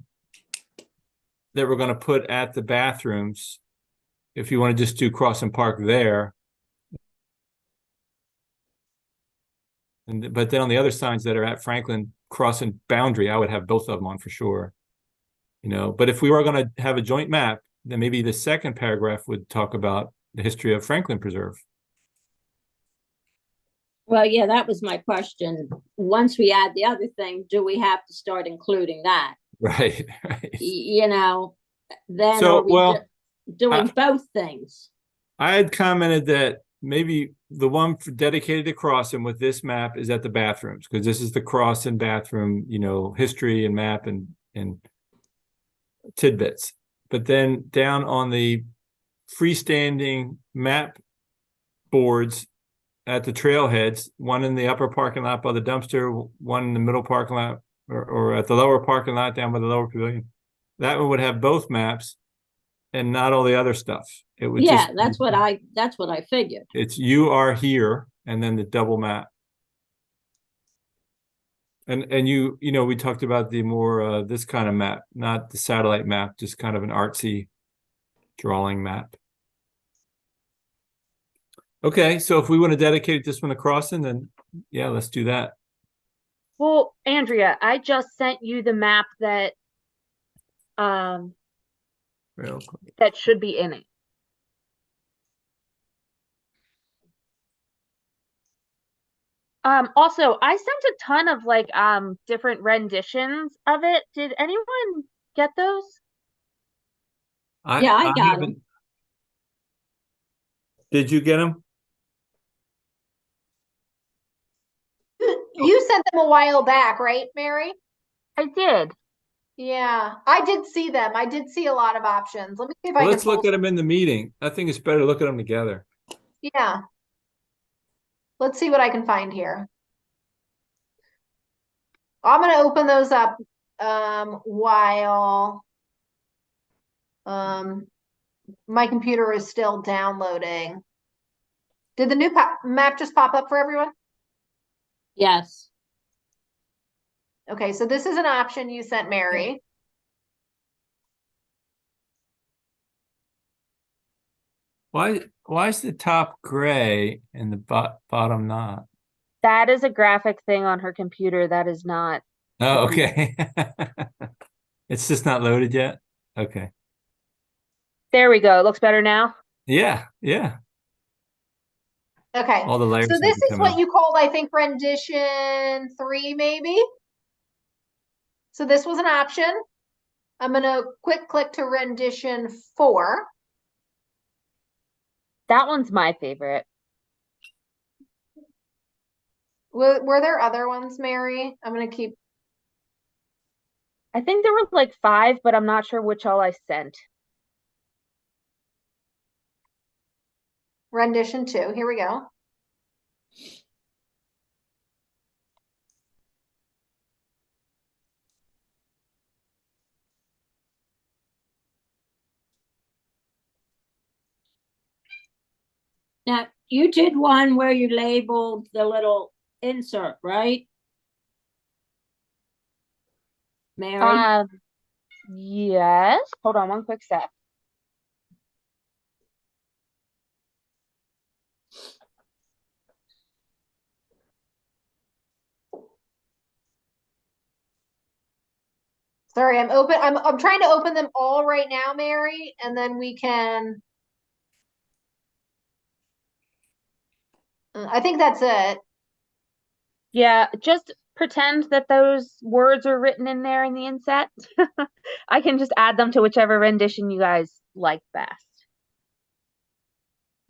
that we're going to put at the bathrooms. If you want to just do Crossing Park there. But then on the other signs that are at Franklin Crossing boundary, I would have both of them on for sure. You know, but if we were going to have a joint map, then maybe the second paragraph would talk about the history of Franklin Preserve. Well, yeah, that was my question. Once we add the other thing, do we have to start including that? Right. You know, then So, are we well, doing both things? I had commented that maybe the one dedicated to Crossing with this map is at the bathrooms, because this is the Crossing bathroom, you know, history and map and tidbits. But then down on the freestanding map boards at the trailheads, one in the upper parking lot by the dumpster, one in the middle parking lot, or at the lower parking lot down by the lower pavilion. That one would have both maps and not all the other stuff. It would Yeah, just that's what I figured. it's you are here and then the double map. And you know, we talked about the more this kind of map, not the satellite map, just kind of an artsy drawing map. Okay, so if we want to dedicate this one to crossing, then yeah, let's do that. Well, Andrea, I just sent you the map that Real quick. that should be in it. Also, I sent a ton of like different renditions of it. Did anyone get those? Yeah, I got 'em. haven't. Did you get them? You sent them a while back, right, Mary? I did. Yeah, I did see them. I did see a lot of options. Let me see if I Well, can let's look pull at them in the meeting. I think it's better to look at them together. Yeah. Let's see what I can find here. I'm gonna open those up while my computer is still downloading. Did the new map just pop up for everyone? Yes. Okay, so this is an option you sent Mary. Why is the top gray and the bottom not? That is a graphic thing on her computer. That is not. Oh, okay. It's just not loaded yet. Okay. There we go. It looks better now. Yeah, yeah. Okay, All the layers so have this to is come what in. you called, I think, rendition 3, maybe. So this was an option. I'm gonna quick click to rendition 4. That one's my favorite. Were there other ones, Mary? I'm gonna keep. I think there were like 5, but I'm not sure which all I sent. Rendition 2. Here we go. Now, you did one where you labeled the little insert, right? Mary? Yes. Hold on one quick sec. Sorry, I'm trying to open them all right now, Mary, and then we can. I think that's it. Yeah, just pretend that those words are written in there in the inset. I can just add them to whichever rendition you guys like best.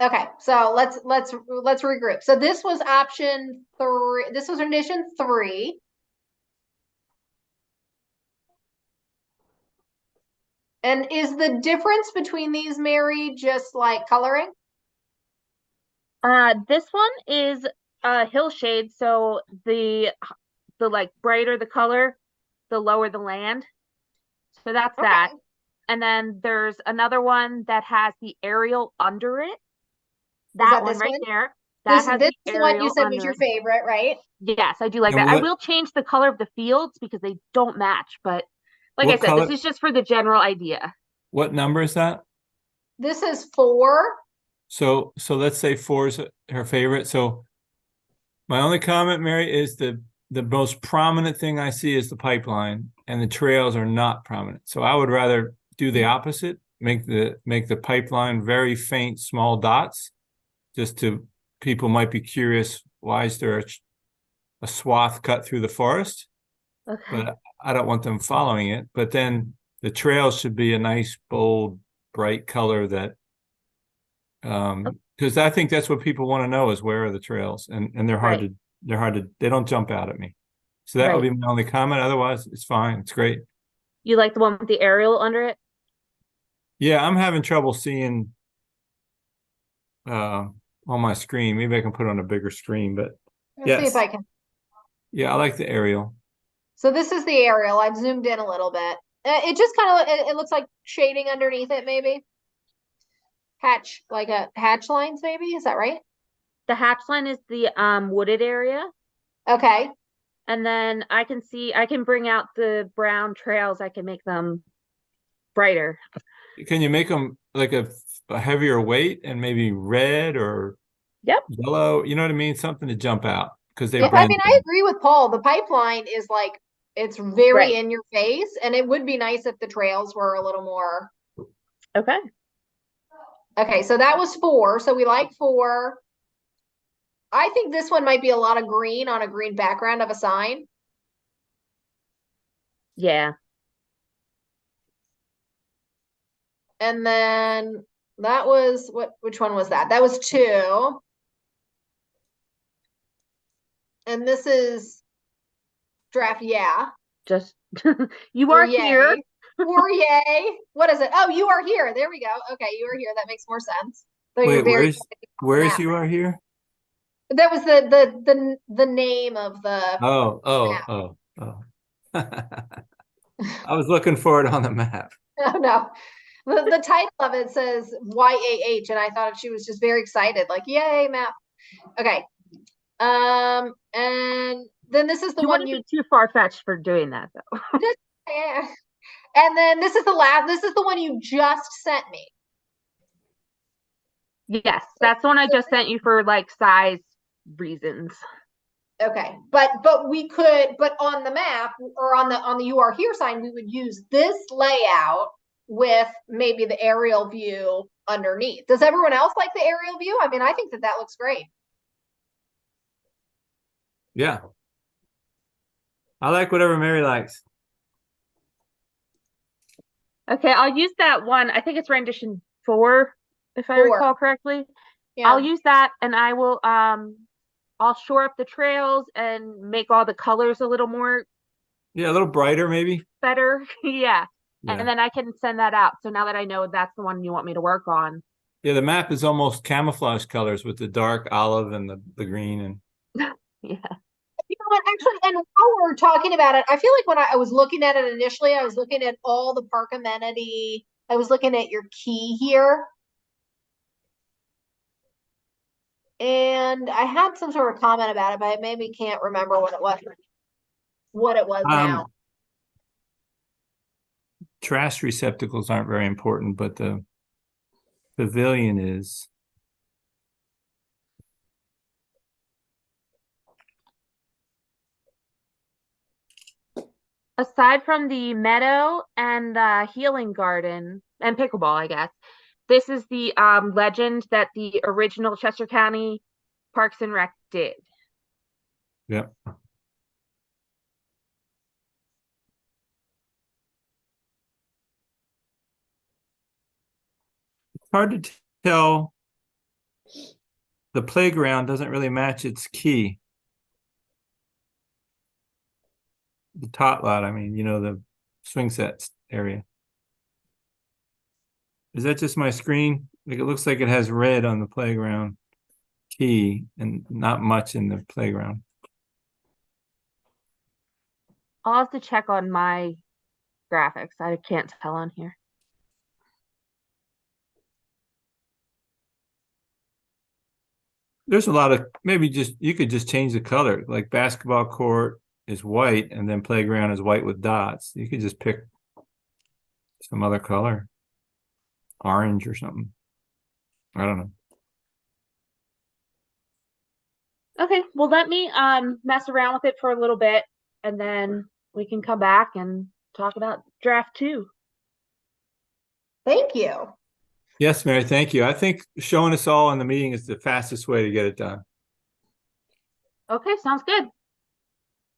Okay, so let's regroup. So this was option 3. This was rendition 3. And is the difference between these, Mary, just like coloring? This one is hill shade, so the like brighter the color, the lower the land. So that's that. Okay. And then there's another one that has the aerial under it. that That one this right one? there. That has This the is what you aerial said was under your it. favorite, right? Yes, I do like And that. I what- will change the color of the fields because they don't match, but like What I said, color- this is just for the general idea. What number is that? This is 4. So let's say 4 is her favorite. So my only comment, Mary, is the most prominent thing I see is the pipeline, and the trails are not prominent. So I would rather do the opposite, make the pipeline very faint, small dots, just to people might be curious, why is there a swath cut through the forest? Okay. But I don't want them following it. But then the trails should be a nice, bold, bright color that, because I think that's what people want to know is where are the trails, and they're hard Right. they don't jump out at me. So that would be Right. my only comment. Otherwise, it's fine. It's great. You like the one with the aerial under it? Yeah, I'm having trouble seeing on my screen. Maybe I can put it on a bigger screen, but Let's see if yes. I can. Yeah, I like the aerial. So this is the aerial. I've zoomed in a little bit. It just kind of it looks like shading underneath it, maybe. Hatch, like a hatch lines, maybe. Is that right? The hatch line is the wooded area. Okay, And then I can bring out the brown trails. I can make them brighter. Can you make them like a heavier weight and maybe red or Yep. yellow? You know what I mean? Something to jump out because they yeah, I blend mean, I in. agree with Paul. The pipeline is like, it's very Right. in your face, and it would be nice if the trails were a little more. Okay. Okay, so that was 4. So we like 4. I think this one might be a lot of green on a green background of a sign. Yeah. And then that was which one was that? That was 2. And this is draft, yeah. Just you Or are here. yay. Or yay. What is it? Oh, you are here. There we go. Okay, you are here. That makes more sense. So you're Wait, very where's you are here? That was the name of the Oh. I was looking for it on the map. oh no. The title of it says YAH, and I thought she was just very excited, like, yay, map. Okay. And then this is the You one wouldn't you be too far-fetched for doing that though. yeah. And then this is the one you just sent me. Yes, that's the one I just sent you for like size reasons. Okay, but we could, but on the map or on the you are here sign, we would use this layout with maybe the aerial view underneath. Does everyone else like the aerial view? I mean, I think that looks great. Yeah. I like whatever Mary likes. Okay, I'll use that one. I think it's rendition 4, if I 4. recall correctly. Yeah. I'll use that and I will I'll shore up the trails and make all the colors a little more Yeah, a little brighter maybe. better. Yeah. Yeah. And then I can send that out. So now that I know that's the one you want me to work on. Yeah, the map is almost camouflage colors with the dark olive and the green and Yeah. You know what, actually, and while we're talking about it, I feel like when I was looking at it initially, I was looking at all the park amenity. I was looking at your key here. And I had some sort of comment about it, but I maybe can't remember what it was now. trash receptacles aren't very important, but the pavilion is. Aside from the meadow and the healing garden and pickleball, I guess, this is the legend that the original Chester County Parks and Rec did. Yep. It's hard to tell. The playground doesn't really match its key. The tot lot, I mean, the swing sets area. Is that just my screen? Like it looks like it has red on the playground key and not much in the playground. I'll have to check on my graphics. I can't tell on here. There's a lot of maybe you could just change the color. Like basketball court is white and then playground is white with dots. You could just pick some other color, orange or something. I don't know. Okay, well let me mess around with it for a little bit and then we can come back and talk about draft 2. Thank you. Yes, Mary, thank you. I think showing us all in the meeting is the fastest way to get it done. Okay, sounds good.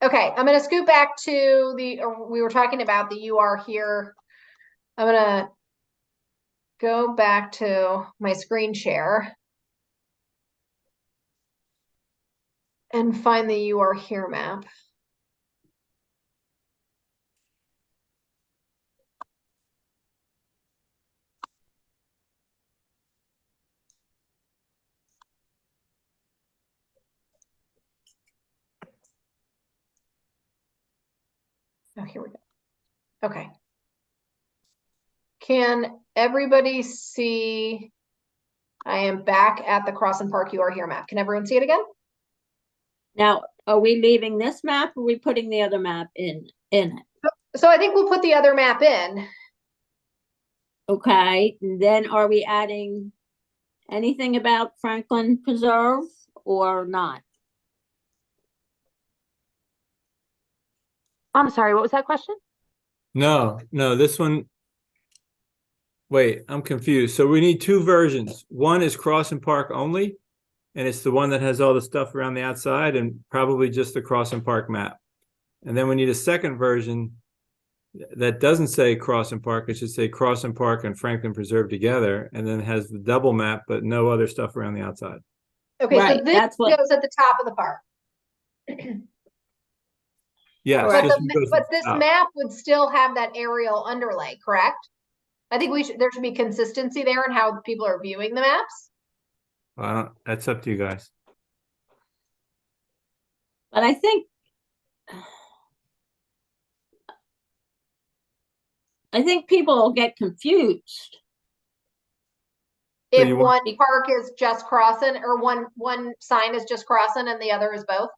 Okay, I'm gonna scoot back to we were talking about the you are here. I'm gonna go back to my screen share and find the you are here map. Oh, here we go. Okay. Can everybody see I am back at the Cross and Park You Are Here map. Can everyone see it again? Now, are we leaving this map or are we putting the other map in it? So I think we'll put the other map in. Okay, and then are we adding anything about Franklin Preserve or not? I'm sorry, what was that question? No, this one. Wait, I'm confused. So we need two versions. One is Cross and Park only, and it's the one that has all the stuff around the outside and probably just the Cross and Park map. And then we need a second version that doesn't say Cross and Park. It should say Cross and Park and Franklin Preserve together, and then has the double map, but no other stuff around the outside. Okay, Right, so this that's what- goes at the top of the park. Yes, But, this one goes to the this top. map would still have that aerial underlay, correct? I think there should be consistency there in how people are viewing the maps. That's up to you guys. But I think people will get confused. So If you want- one park is just crossing or one sign is just crossing and the other is both.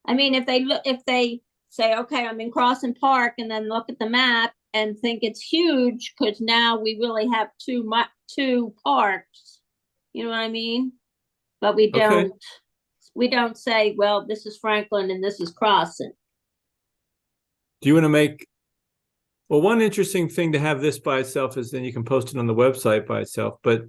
I mean, if they say, okay, I'm in Crossing Park, and then look at the map and think it's huge, because now we really have two parks. You know what I mean? But we Okay. don't say, well, this is Franklin and this is Crossing. Do you want to make, well, one interesting thing to have this by itself is then you can post it on the website by itself, but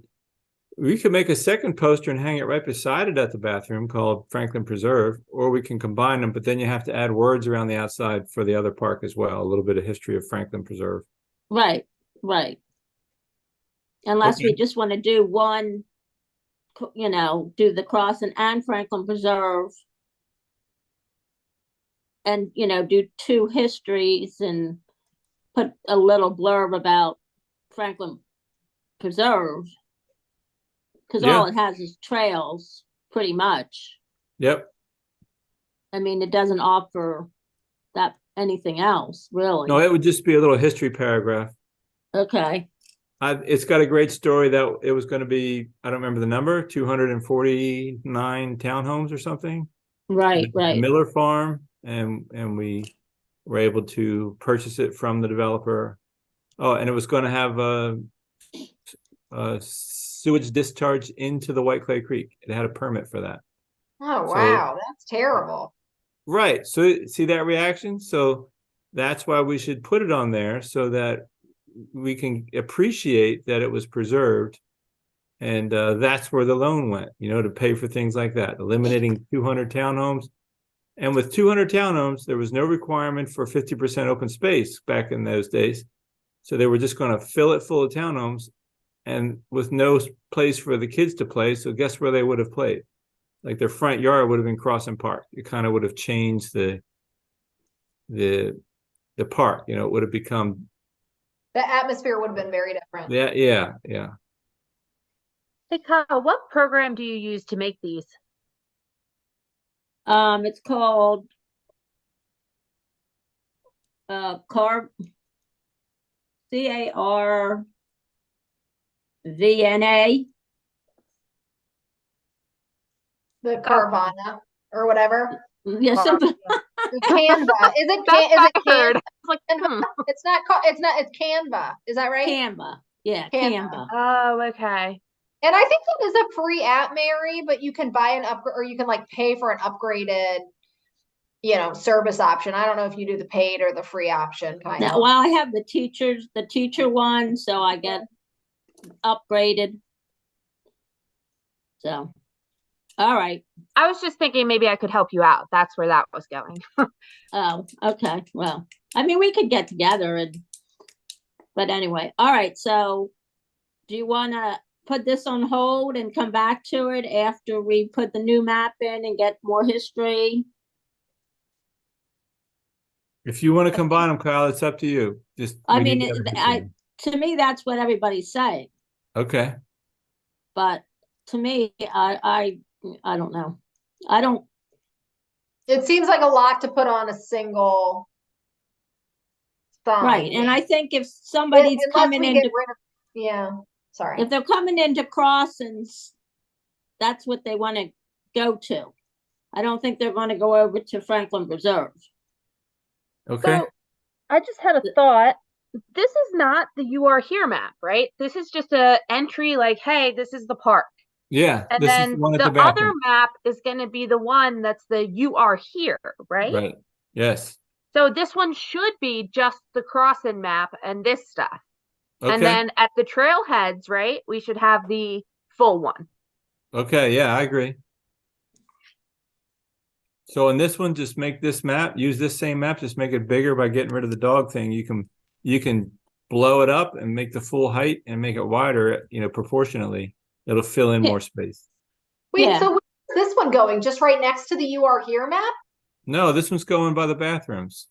we could make a second poster and hang it right beside it at the bathroom called Franklin Preserve, or we can combine them, but then you have to add words around the outside for the other park as well, a little bit of history of Franklin Preserve. Right. Unless Okay. we just want to do one, do the Crossing and Franklin Preserve. And, do two histories and put a little blurb about Franklin Preserve. Because all it has is trails, pretty much. Yep. I mean, it doesn't offer that anything else, really. No, it would just be a little history paragraph. Okay. It's got a great story that it was going to be, I don't remember the number, 249 townhomes or something. Right. Miller Farm, and we were able to purchase it from the developer. Oh, and it was going to have a sewage discharge into the White Clay Creek. It had a permit for that. Oh, So- wow, that's terrible. Right. So see that reaction? So that's why we should put it on there so that we can appreciate that it was preserved. And that's where the loan went, to pay for things like that, eliminating 200 townhomes. And with 200 townhomes, there was no requirement for 50% open space back in those days. So they were just going to fill it full of townhomes and with no place for the kids to play. So guess where they would have played? Like their front yard would have been Crossing Park. It kind of would have changed the park, it would have become. The atmosphere would have been very different. Yeah. Hey, Kyle, what program do you use to make these? It's called CARVNA. The Carvana or whatever. Yeah, something. The Canva. Is it That's what I heard. Canva? I was like, It's Canva. Is that right? Canva. Yeah, Canva. Canva. Oh, okay. And I think that is a free app, Mary, but you can buy an upgrade or you can pay for an upgraded, service option. I don't know if you do the paid or the free option kind of. Well, I have the teacher one, so I get upgraded. So, all right. I was just thinking maybe I could help you out. That's where that was going. Oh, okay. Well, I mean, we could get together but anyway, all right. So do you want to put this on hold and come back to it after we put the new map in and get more history? If you want to combine them, Kyle, it's up to you. To me, that's what everybody's saying. Okay. But to me, I don't know. It seems like a lot to put on a single sign. Right. And I think if somebody's Unless coming we in, get rid of, yeah. Sorry. If they're coming into Crossings, that's what they want to go to. I don't think they're going to go over to Franklin Preserve. Okay, So I just had a thought. This is not the You Are Here map, right? This is just a entry like, hey, this is the park. yeah, And this is then the one at the the other bathroom. map is going to be the one that's the You Are Here, right? Right, yes, So this one should be just the crossing map and this stuff. And okay, then at the trailheads, right, we should have the full one. okay, yeah, I agree. So in this one, just make this map, use this same map, just make it bigger by getting rid of the dog thing. You can blow it up and make the full height and make it wider, proportionately. It'll fill in Yeah. more space. Wait, Yeah. so where's this one going? Just right next to the You Are Here map? No, this one's going by the bathrooms.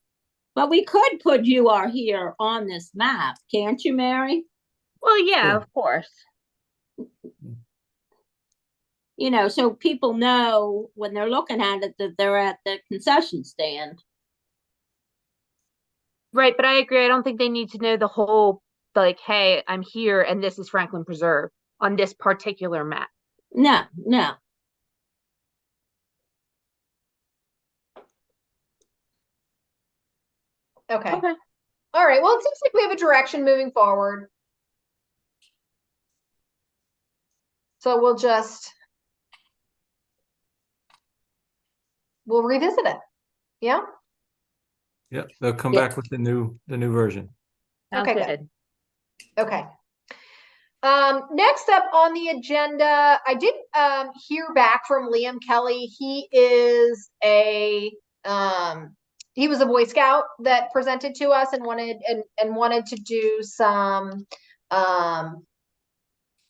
But we could put You Are Here on this map, can't you, Mary? Well, yeah, Sure. of course. So people know when they're looking at it that they're at the concession stand. Right, but I agree. I don't think they need to know the whole, like, hey, I'm here and this is Franklin Preserve on this particular map. No, no. Okay. Okay. All right. Well, it seems like we have a direction moving forward. So we'll revisit it. Yeah. Yeah, they'll come Yeah. back with the new version. Sounds Okay, good. Okay. Next up on the agenda, I did hear back from Liam Kelly. He was a Boy Scout that presented to us and wanted to do some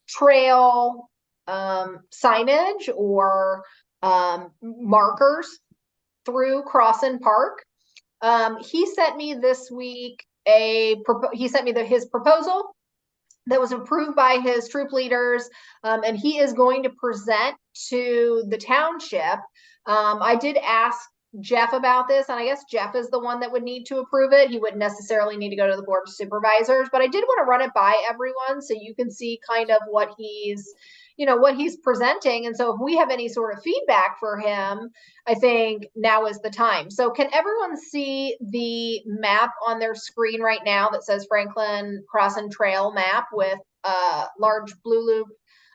trail signage or markers through Crossan Park. He sent me this week his proposal that was approved by his troop leaders, and he is going to present to the township. I did ask Jeff about this, and I guess Jeff is the one that would need to approve it. He wouldn't necessarily need to go to the board of supervisors, but I did want to run it by everyone so you can see kind of what he's presenting. And so if we have any sort of feedback for him, I think now is the time. So can everyone see the map on their screen right now that says Franklin Crossan Trail map with a large blue loop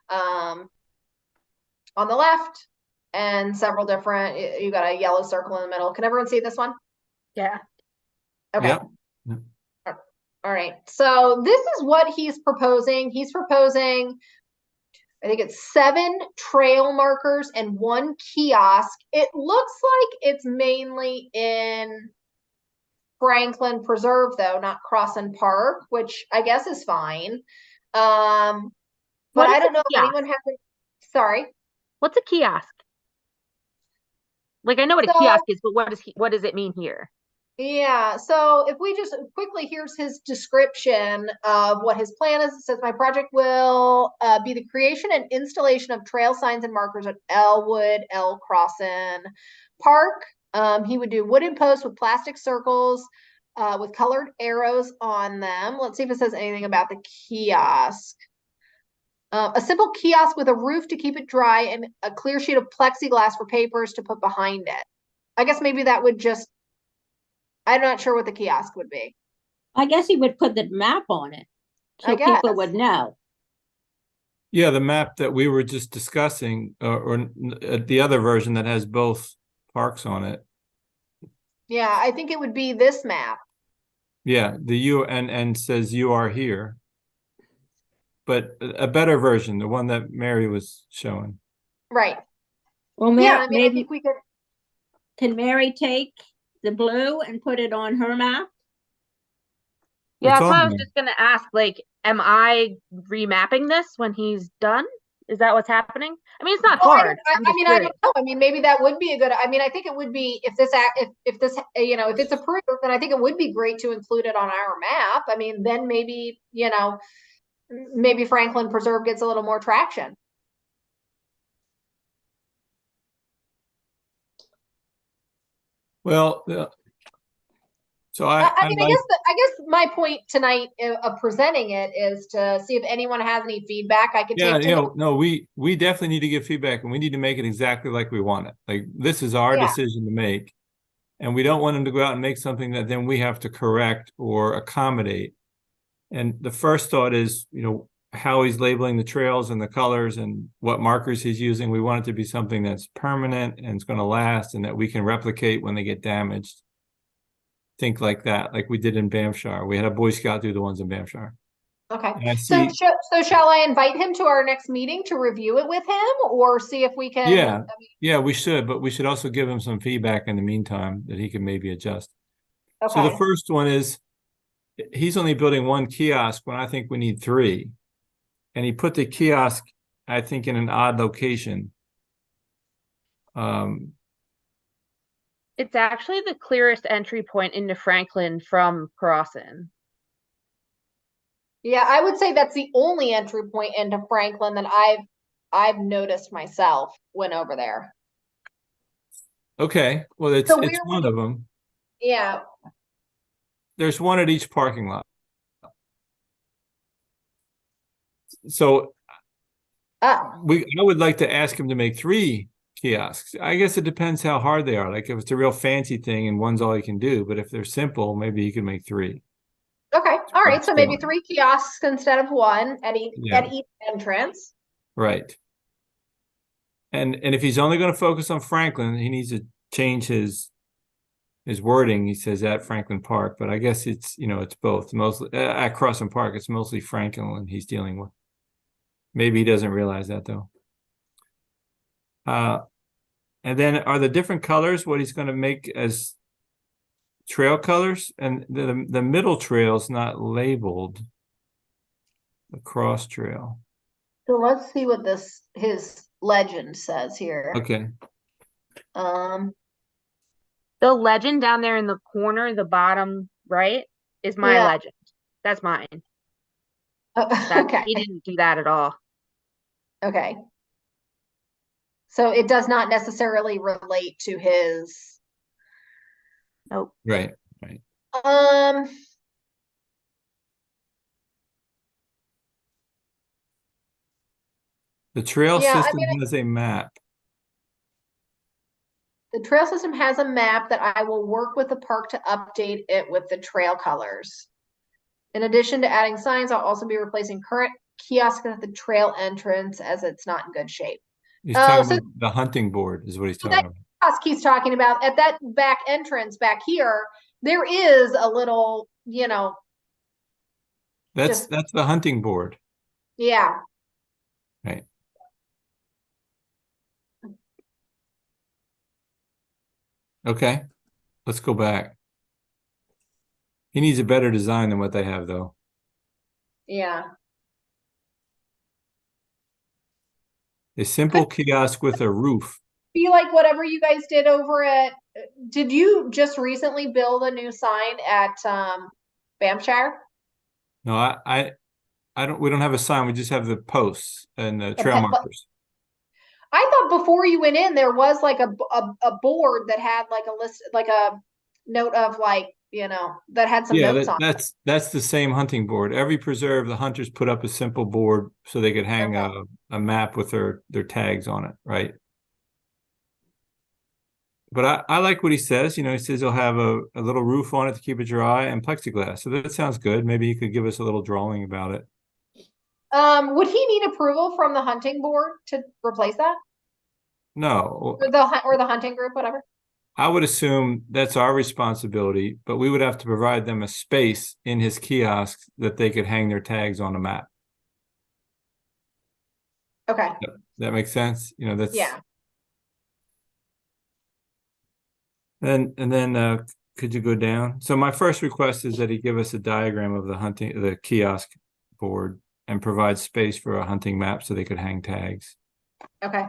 on the left and several different, you got a yellow circle in the middle. Can everyone see this one? Yeah. Okay. Yep. All right. So this is what he's proposing. He's proposing, I think it's 7 trail markers and 1 kiosk. It looks like it's mainly in Franklin Preserve, though, not Crossan Park, which I guess is fine. But I don't know if anyone has a, sorry. What's a kiosk? Like, I know what a So- kiosk is, but what does it mean here? Yeah, so if we just quickly, here's his description of what his plan is. It says, my project will be the creation and installation of trail signs and markers at Elwood, L. Crossan Park. He would do wooden posts with plastic circles with colored arrows on them. Let's see if it says anything about the kiosk. A simple kiosk with a roof to keep it dry and a clear sheet of plexiglass for papers to put behind it. I guess maybe that would just, I'm not sure what the kiosk would be. I guess he would put the map on it so I guess. people would know. Yeah, the map that we were just discussing, or the other version that has both parks on it. Yeah, I think it would be this map. Yeah, the and says You Are Here. But a better version, the one that Mary was showing. Right. Well, Yeah, I mean, I maybe think we could. can Mary take the blue and put it on her map? Yeah, It's that's on why I was there. just gonna ask, like, am I remapping this when he's done? Is that what's happening? I mean, it's not Well, hard. I I'm just mean, I curious. don't know. I mean, maybe that would be a good. I mean, I think it would be if this if it's approved, then I think it would be great to include it on our map. I mean, then maybe maybe Franklin Preserve gets a little more traction. Well, So I mean, like, I guess my point tonight of presenting it is to see if anyone has any feedback I could yeah, take to them. no, we definitely need to give feedback and we need to make it exactly like we want it. Like, this is our Yeah. decision to make. And we don't want him to go out and make something that then we have to correct or accommodate. And the first thought is, how he's labeling the trails and the colors and what markers he's using. We want it to be something that's permanent and it's going to last and that we can replicate when they get damaged. Think like that, like we did in Bamshire. We had a Boy Scout do the ones in Bamshire. Okay. And I So, see, so shall I invite him to our next meeting to review it with him or see if we can? yeah, yeah, we should, but we should also give him some feedback in the meantime that he can maybe adjust. So the Okay. first one is, he's only building one kiosk when I think we need three. And he put the kiosk, I think, in an odd location. It's actually the clearest entry point into Franklin from Crossan. Yeah, I would say that's the only entry point into Franklin that I've noticed myself when over there. Okay, well, it's So one of them. Yeah. There's one at each parking lot. So I would like to ask him to make three kiosks. I guess it depends how hard they are. Like, if it's a real fancy thing and one's all he can do, but if they're simple, maybe he can make three. Okay. All right. So maybe three kiosks instead of one at each entrance. Right. And if he's only going to focus on Franklin, he needs to change his wording. He says at Franklin Park, but I guess it's both. Mostly at Crossan Park, it's mostly Franklin he's dealing with. Maybe he doesn't realize that though. And then are the different colors what he's going to make as trail colors? And the middle trail is not labeled. The cross trail. So let's see what his legend says here. Okay. The legend down there in the corner, the bottom right, is my legend. That's mine. Okay. He didn't do that at all. Okay. So it does not necessarily relate to his. Nope. Right. The trail system has a map. The trail system has a map that I will work with the park to update it with the trail colors. In addition to adding signs, I'll also be replacing current kiosks at the trail entrance as it's not in good shape. He's talking about the hunting board is what he's talking about. Kiosk he's talking about at that back entrance back here, there is a little, That's the hunting board. Yeah. Right. Okay, let's go back. He needs a better design than what they have, though. Yeah. A simple kiosk with a roof. Be like whatever you guys did over at. Did you just recently build a new sign at Bamshire? No, I don't. We don't have a sign. We just have the posts and the trail markers. I thought before you went in, there was like a board that had like a list, like a note of that had some notes on. That's the same hunting board. Every preserve, the hunters put up a simple board so they could hang a map with their tags on it, right? But I like what he says. He says he'll have a little roof on it to keep it dry and plexiglass. So that sounds good. Maybe he could give us a little drawing about it. Would he need approval from the hunting board to replace that? No. Or the hunting group, whatever. I would assume that's our responsibility, but we would have to provide them a space in his kiosk that they could hang their tags on a map. Okay. That makes sense. That's yeah. And then could you go down? So my first request is that he give us a diagram of the kiosk board and provide space for a hunting map so they could hang tags. Okay.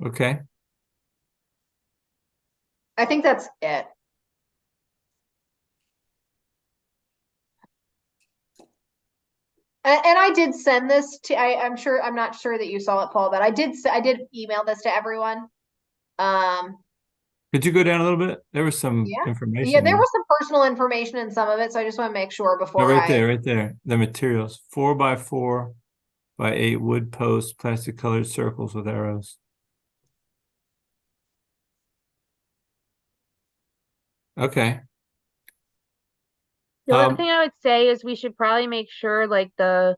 Okay. I think that's it. And I did send this to, I'm not sure that you saw it, Paul, but I did email this to everyone. Could you go down a little bit? There was some Yeah. information. Yeah, there there. was some personal information in some of it, so I just want to make sure No, before right there, right there. The materials, 4x4x8 wood posts, plastic colored circles with arrows. Okay. The only Um, thing I would say is we should probably make sure like um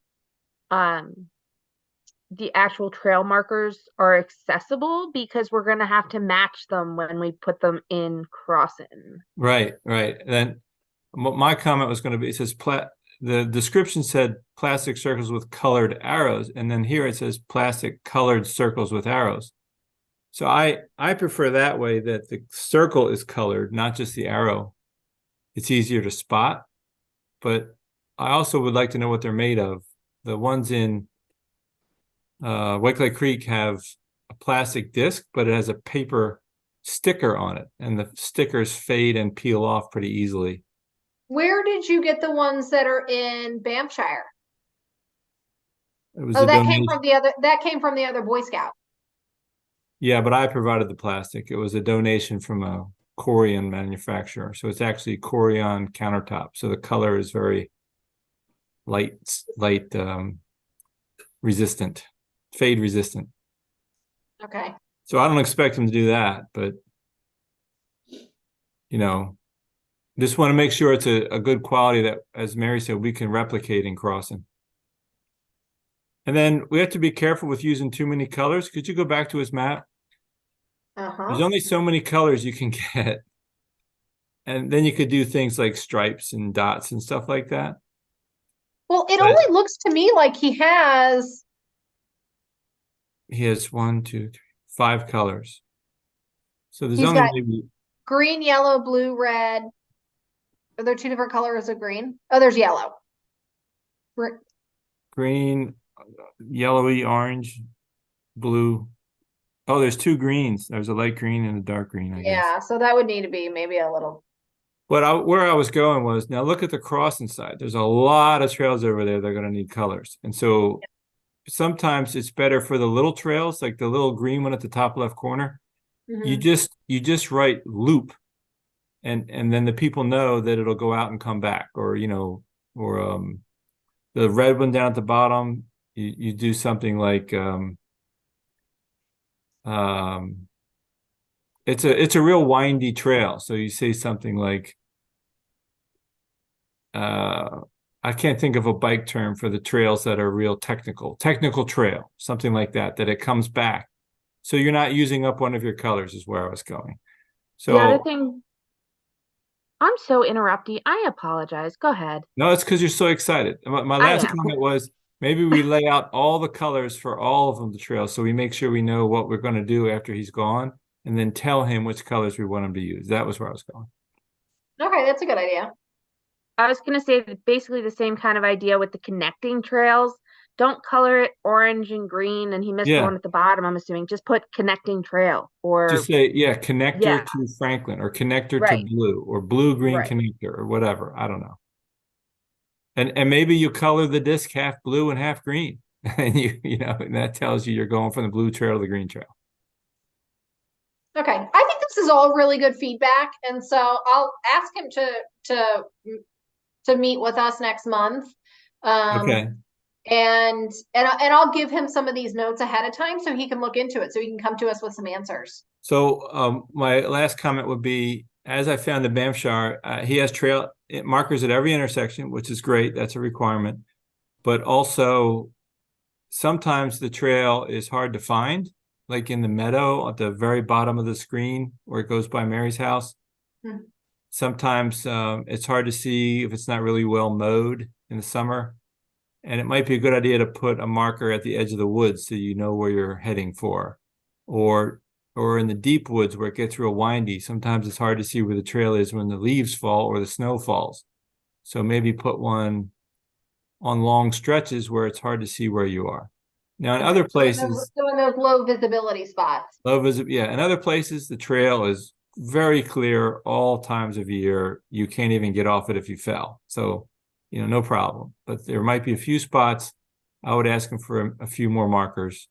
the actual trail markers are accessible because we're gonna have to match them when we put them in crossing. right, right. Then my comment was going to be, it says the description said plastic circles with colored arrows, and then here it says plastic colored circles with arrows. So I prefer that way, that the circle is colored, not just the arrow. It's easier to spot, but I also would like to know what they're made of. The ones in White Clay Creek have a plastic disc, but it has a paper sticker on it, and the stickers fade and peel off pretty easily. where did you get the ones that are in Bamshire? It was Oh, a that came donation. from the other Boy Scout. Yeah, but I provided the plastic. It was a donation from a Corian manufacturer. So it's actually Corian countertop. So the color is very light resistant, fade resistant. Okay. So I don't expect them to do that, but you know, just want to make sure it's a good quality that, as Mary said, we can replicate in crossing. And then we have to be careful with using too many colors. Could you go back to his map? There's only so many colors you can get. And then you could do things like stripes and dots and stuff like that. Well, it But only looks to me like he has, he has 1, 2, 3, 5 colors. So there's he's only got maybe green, yellow, blue, red. Are there two different colors of green? Oh, there's yellow. green, yellowy, orange, blue. Oh, there's 2 greens. There's a light green and a dark green, I guess. Yeah, so that would need to be maybe a little. But where I was going was, now look at the crossing side. There's a lot of trails over there that are going to need colors. And so sometimes it's better for the little trails, like the little green one at the top left corner. You just write loop, and then the people know that it'll go out and come back, or the red one down at the bottom, you do something like it's a real windy trail. So you say something like I can't think of a bike term for the trails that are real technical trail, something like that it comes back. So you're not using up one of your colors is where I was going. So The other thing, I'm so interrupty. I apologize. Go ahead. no, it's because you're so excited. My last comment was maybe we lay out all the colors for all of them, the trails, so we make sure we know what we're going to do after he's gone, and then tell him which colors we want him to use. That was where I was going. Okay, that's a good idea. I was going to say basically the same kind of idea with the connecting trails. Don't color it orange and green, and he missed the one at the bottom, I'm assuming. Just put connecting trail or just say, connector to Franklin, or connector to blue, or blue-green connector, or whatever. I don't know. And maybe you color the disc half blue and half green. And and that tells you you're going from the blue trail to the green trail. Okay, I think this is all really good feedback, and so I'll ask him to meet with us next month. Okay. And I'll give him some of these notes ahead of time so he can look into it, so he can come to us with some answers. So my last comment would be, as I found in Bamshire, he has trail markers at every intersection, which is great. That's a requirement. But also, sometimes the trail is hard to find, like in the meadow at the very bottom of the screen where it goes by Mary's house. Sometimes it's hard to see if it's not really well mowed in the summer. And it might be a good idea to put a marker at the edge of the woods so you know where you're heading for. Or in the deep woods where it gets real windy, sometimes it's hard to see where the trail is when the leaves fall or the snow falls. So maybe put one on long stretches where it's hard to see where you are. Now in other places, so in those low visibility spots. In other places, the trail is very clear all times of year. You can't even get off it if you fell. So no problem. But there might be a few spots. I would ask him for a few more markers.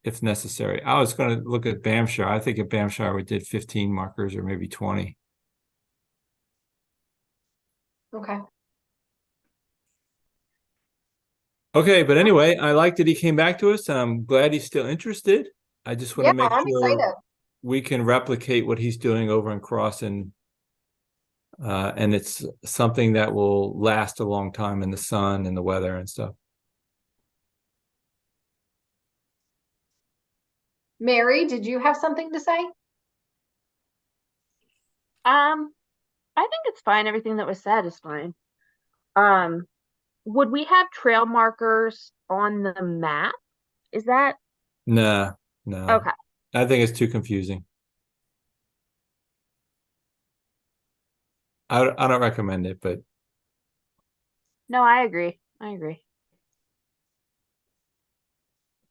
If necessary. I was going to look at Bamshire. I think at Bamshire we did 15 markers or maybe 20. Okay. Okay, but anyway, I like that he came back to us, and I'm glad he's still interested. I just want to make I'm sure excited. we can replicate what he's doing over in Crossan. And it's something that will last a long time in the sun and the weather and stuff. Mary, did you have something to say? I think it's fine. Everything that was said is fine. Would we have trail markers on the map? Is that No. okay? I think it's too confusing. I don't recommend it, but No, I agree. I agree.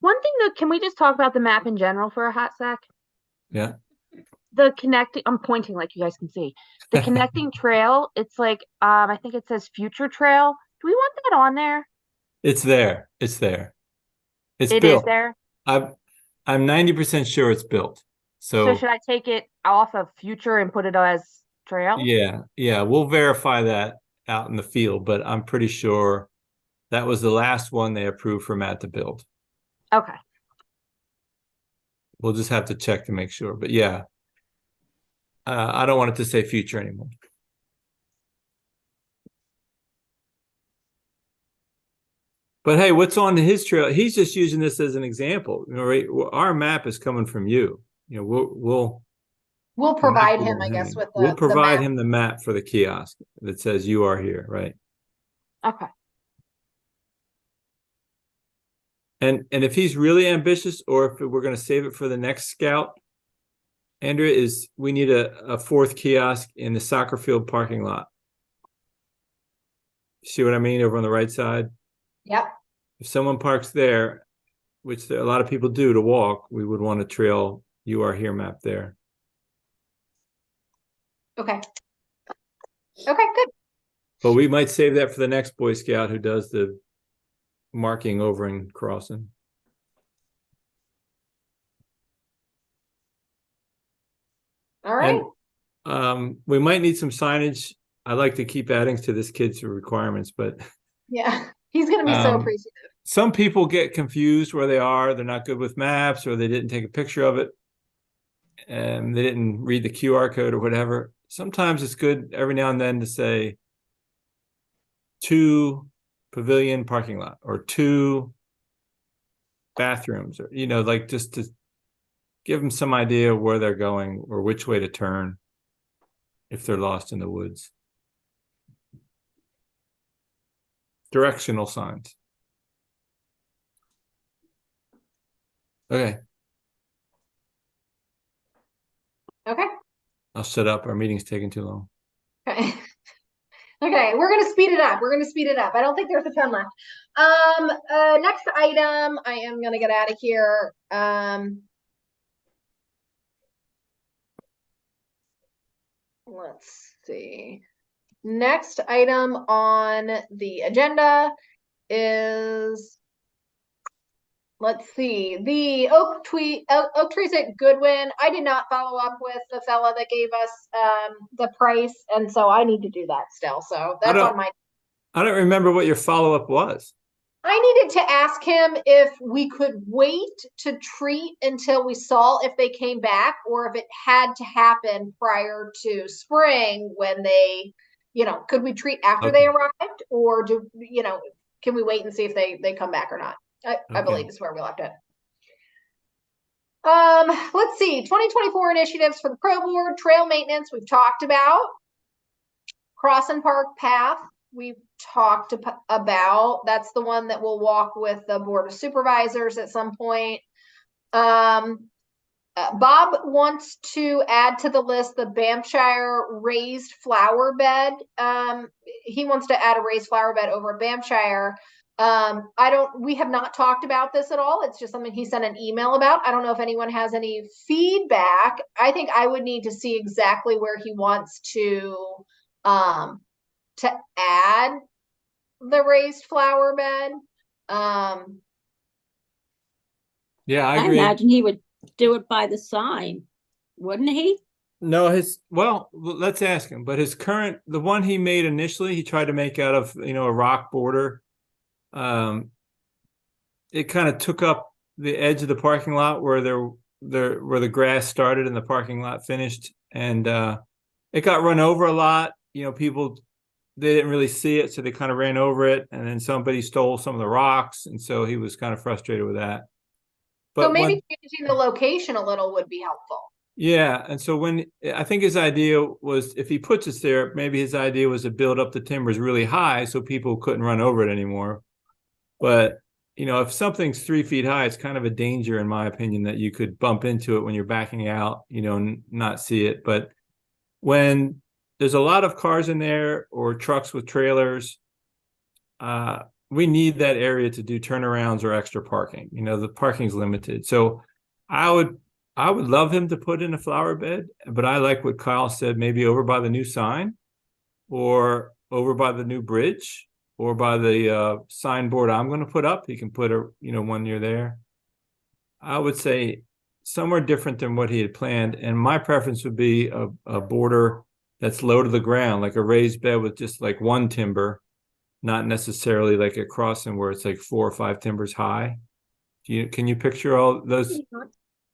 One thing though, can we just talk about the map in general for a hot sec? yeah. The connecting, I'm pointing like you guys can see. The connecting trail, it's like, I think it says future trail. Do we want that on there? It's there. It's there. It's It built. is there. I'm 90% sure it's built. So So should I take it off of future and put it as trail? yeah, we'll verify that out in the field, but I'm pretty sure that was the last one they approved for Matt to build. Okay. We'll just have to check to make sure, but yeah. I don't want it to say future anymore. But hey, what's on his trail? He's just using this as an example. Right? Our map is coming from you. We'll provide him, I guess, with we'll the provide map. him the map for the kiosk that says you are here, right? Okay. And if he's really ambitious, or if we're going to save it for the next scout, Andrea, we need a fourth kiosk in the soccer field parking lot. See what I mean? Over on the right side. Yep. If someone parks there, which a lot of people do to walk, we would want a trail you are here map there. Okay. Okay, good. But we might save that for the next Boy Scout who does the marking over in Crossan. All right. And we might need some signage. I like to keep adding to this kid's requirements, but Yeah, he's going to be so appreciative. some people get confused where they are. They're not good with maps, or they didn't take a picture of it, and they didn't read the QR code or whatever. Sometimes it's good every now and then to say 2 pavilion parking lot or 2 bathrooms, or like just to give them some idea of where they're going or which way to turn if they're lost in the woods. Directional signs. Okay. Okay. I'll shut up. Our meeting's taking too long. Okay. Okay, we're gonna speed it up. I don't think there's a ton left. Next item, I am gonna get out of here. Let's see. Next item on the agenda is, let's see, the oak trees at Goodwin. I did not follow up with the fella that gave us the price, and so I need to do that still. So that's on my. I don't remember what your follow-up was. I needed to ask him if we could wait to treat until we saw if they came back, or if it had to happen prior to spring when they, could we treat after they arrived, or can we wait and see if they come back or not? I believe is where we left it. Let's see, 2024 initiatives for the Pro Board. Trail maintenance, we've talked about. Crossan Park Path, we've talked about. That's the one that we'll walk with the Board of Supervisors at some point. Bob wants to add to the list the Bamshire raised flower bed. He wants to add a raised flower bed over at Bamshire. We have not talked about this at all. It's just something he sent an email about. I don't know if anyone has any feedback. I think I would need to see exactly where he wants to to add the raised flower bed. Yeah, I I agree. imagine he would do it by the sign, wouldn't he? No, let's ask him, but the one he made initially, he tried to make out of, a rock border. It kind of took up the edge of the parking lot where where the grass started and the parking lot finished. And, it got run over a lot. People, they didn't really see it, so they kind of ran over it. And then somebody stole some of the rocks. And so he was kind of frustrated with that. So But maybe changing the location a little would be helpful. yeah, and so I think his idea was, if he puts us there, maybe his idea was to build up the timbers really high so people couldn't run over it anymore. But if something's 3 feet high, it's kind of a danger, in my opinion, that you could bump into it when you're backing out, and not see it. But when there's a lot of cars in there or trucks with trailers, we need that area to do turnarounds or extra parking. The parking's limited. So I would love him to put in a flower bed, but I like what Kyle said, maybe over by the new sign or over by the new bridge or by the signboard I'm going to put up. He can put one near there. I would say somewhere different than what he had planned. And my preference would be a border that's low to the ground, like a raised bed with just like one timber, not necessarily like a crossing where it's like 4 or 5 timbers high. Can you picture all those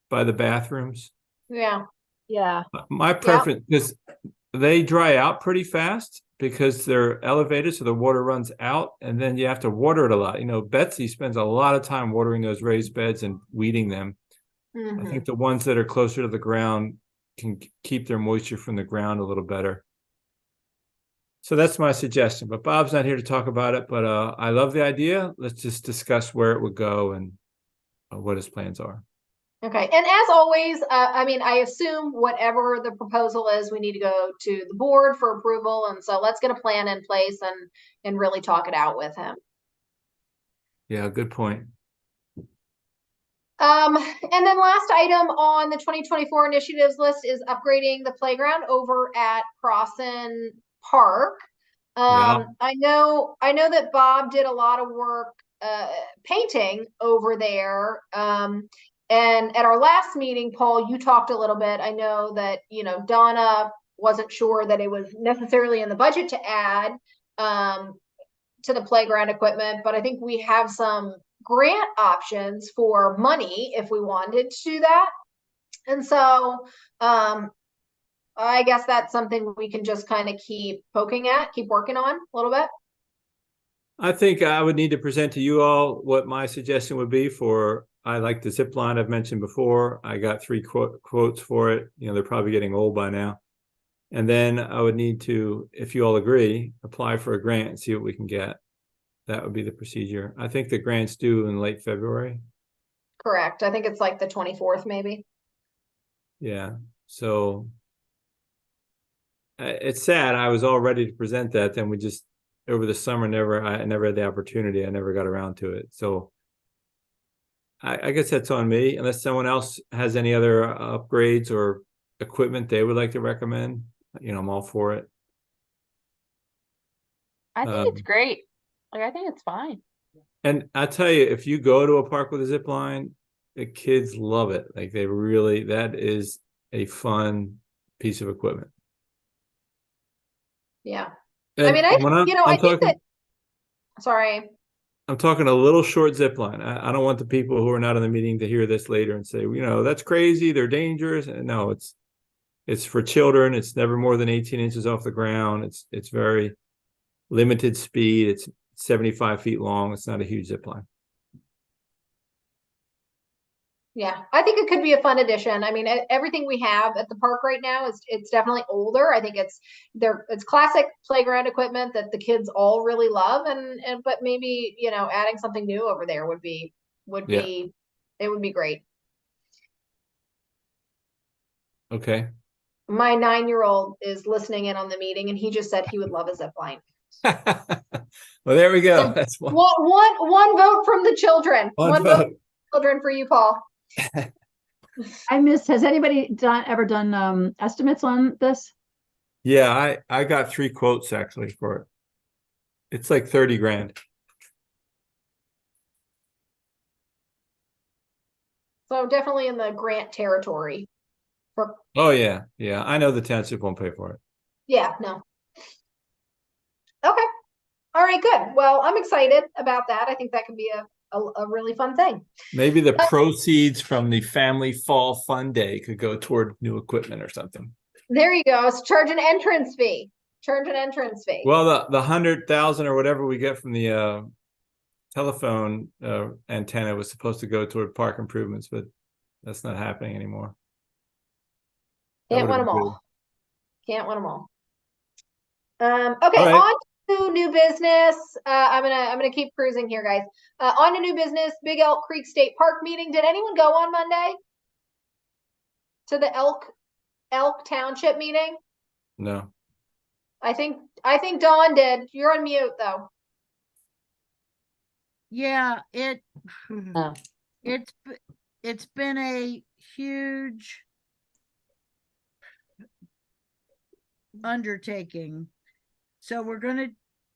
by the bathrooms? Yeah. Yeah. My preference, because they dry out pretty fast because they're elevated, so the water runs out, and then you have to water it a lot. Betsy spends a lot of time watering those raised beds and weeding them. I think the ones that are closer to the ground can keep their moisture from the ground a little better. So that's my suggestion, but Bob's not here to talk about it, but I love the idea. Let's just discuss where it would go and what his plans are. Okay, and as always, I assume whatever the proposal is, we need to go to the board for approval, and so let's get a plan in place and really talk it out with him. Yeah, good point. And then last item on the 2024 initiatives list is upgrading the playground over at Crossin Park. Yeah. I know that Bob did a lot of work painting over there. And at our last meeting, Paul, you talked a little bit. I know that, Donna wasn't sure that it was necessarily in the budget to add to the playground equipment, but I think we have some grant options for money if we wanted to do that. And so I guess that's something we can just kind of keep poking at, keep working on a little bit. I think I would need to present to you all what my suggestion would be for, I like the zip line I've mentioned before. I got 3 quotes for it. They're probably getting old by now. And then I would need to, if you all agree, apply for a grant and see what we can get. That would be the procedure. I think the grant's due in late February. Correct. I think it's like the 24th, maybe. Yeah. So it's sad. I was all ready to present that. Then we just, over the summer, I never had the opportunity. I never got around to it. So I guess that's on me, unless someone else has any other upgrades or equipment they would like to recommend. I'm all for it. I think it's great. I think it's fine. And I tell you, if you go to a park with a zip line, the kids love it. Like that is a fun piece of equipment. Yeah. And I think that, sorry. I'm talking a little short zip line. I don't want the people who are not in the meeting to hear this later and say, that's crazy. They're dangerous. And no, it's for children. It's never more than 18 inches off the ground. It's very limited speed. It's 75 feet long. It's not a huge zip line. Yeah, I think it could be a fun addition. Everything we have at the park right now it's definitely older. I think it's classic playground equipment that the kids all really love, and but maybe adding something new over there would be great. Okay. My 9-year-old is listening in on the meeting, and he just said he would love a zip line. Well, there we go. So that's one vote from the children. One vote vote. from the children for you, Paul. Has anybody ever done estimates on this? Yeah, I got 3 quotes actually for it. It's like 30 grand. So definitely in the grant territory. For, Oh, yeah. Yeah. I know the township won't pay for it. yeah, no. Okay. All right, good. Well, I'm excited about that. I think that could be a really fun thing. Maybe the proceeds from the family fall fun day could go toward new equipment or something. There you go. So charge an entrance fee. Charge an entrance fee. Well, the 100,000 or whatever we get from the telephone antenna was supposed to go toward park improvements, but that's not happening anymore. Can't win would've them been all. Can't win them all. Okay, All right. on to new business. I'm gonna keep cruising here, guys. On to new business. Big Elk Creek State Park meeting. Did anyone go on Monday to the Elk Township meeting? No. I think Dawn did. You're on mute though. Yeah, Oh. it's been a huge undertaking. So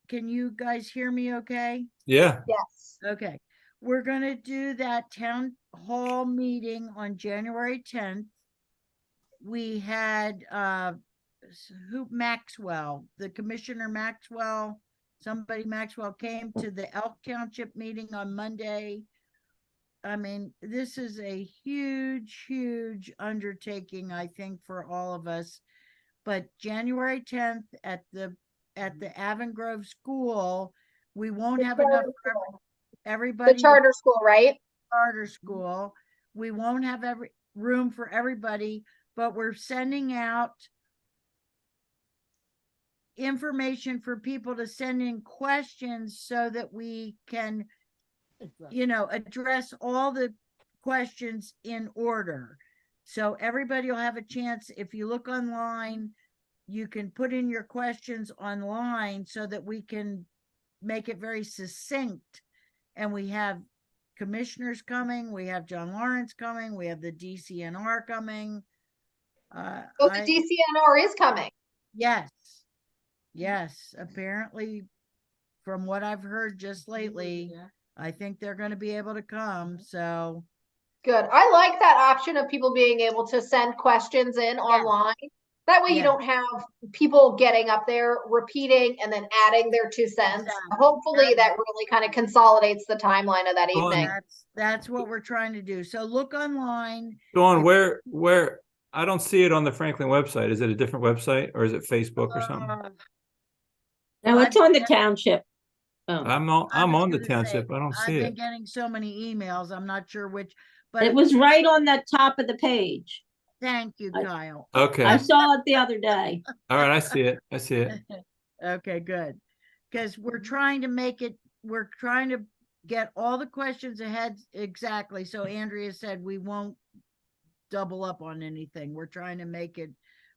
can you guys hear me okay? Yeah. Yes. Okay. We're gonna do that town hall meeting on January 10th. We had Maxwell, the Commissioner Maxwell, Maxwell came to the Elk Township meeting on Monday. I mean, this is a huge, huge undertaking, I think, for all of us. But January 10th at the Avon Grove School, we won't have enough for everybody. The charter school, right? Charter school. We won't have room for everybody, but we're sending out information for people to send in questions so that we can, address all the questions in order. So everybody will have a chance. If you look online, you can put in your questions online so that we can make it very succinct. And we have commissioners coming. We have John Lawrence coming. We have the DCNR coming. The DCNR is coming. Yes, apparently, from what I've heard just lately, I think they're going to be able to come. So good. I like that option of people being able to send questions in online. That way you don't have people getting up there, repeating, and then adding their 2 cents. Exactly. Hopefully that really kind of consolidates the timeline of that evening. That's what we're trying to do. So look online. Dawn, where I don't see it on the Franklin website. Is it a different website or is it Facebook or something? No, it's on the township. Oh, I'm on the township. I don't see I've it. been getting so many emails. I'm not sure which, but it was right on the top of the page. Thank you, Kyle. Okay. I saw it the other day. All right. I see it. Okay, good. Because we're trying to get all the questions ahead exactly. So Andrea said we won't double up on anything. We're trying to make it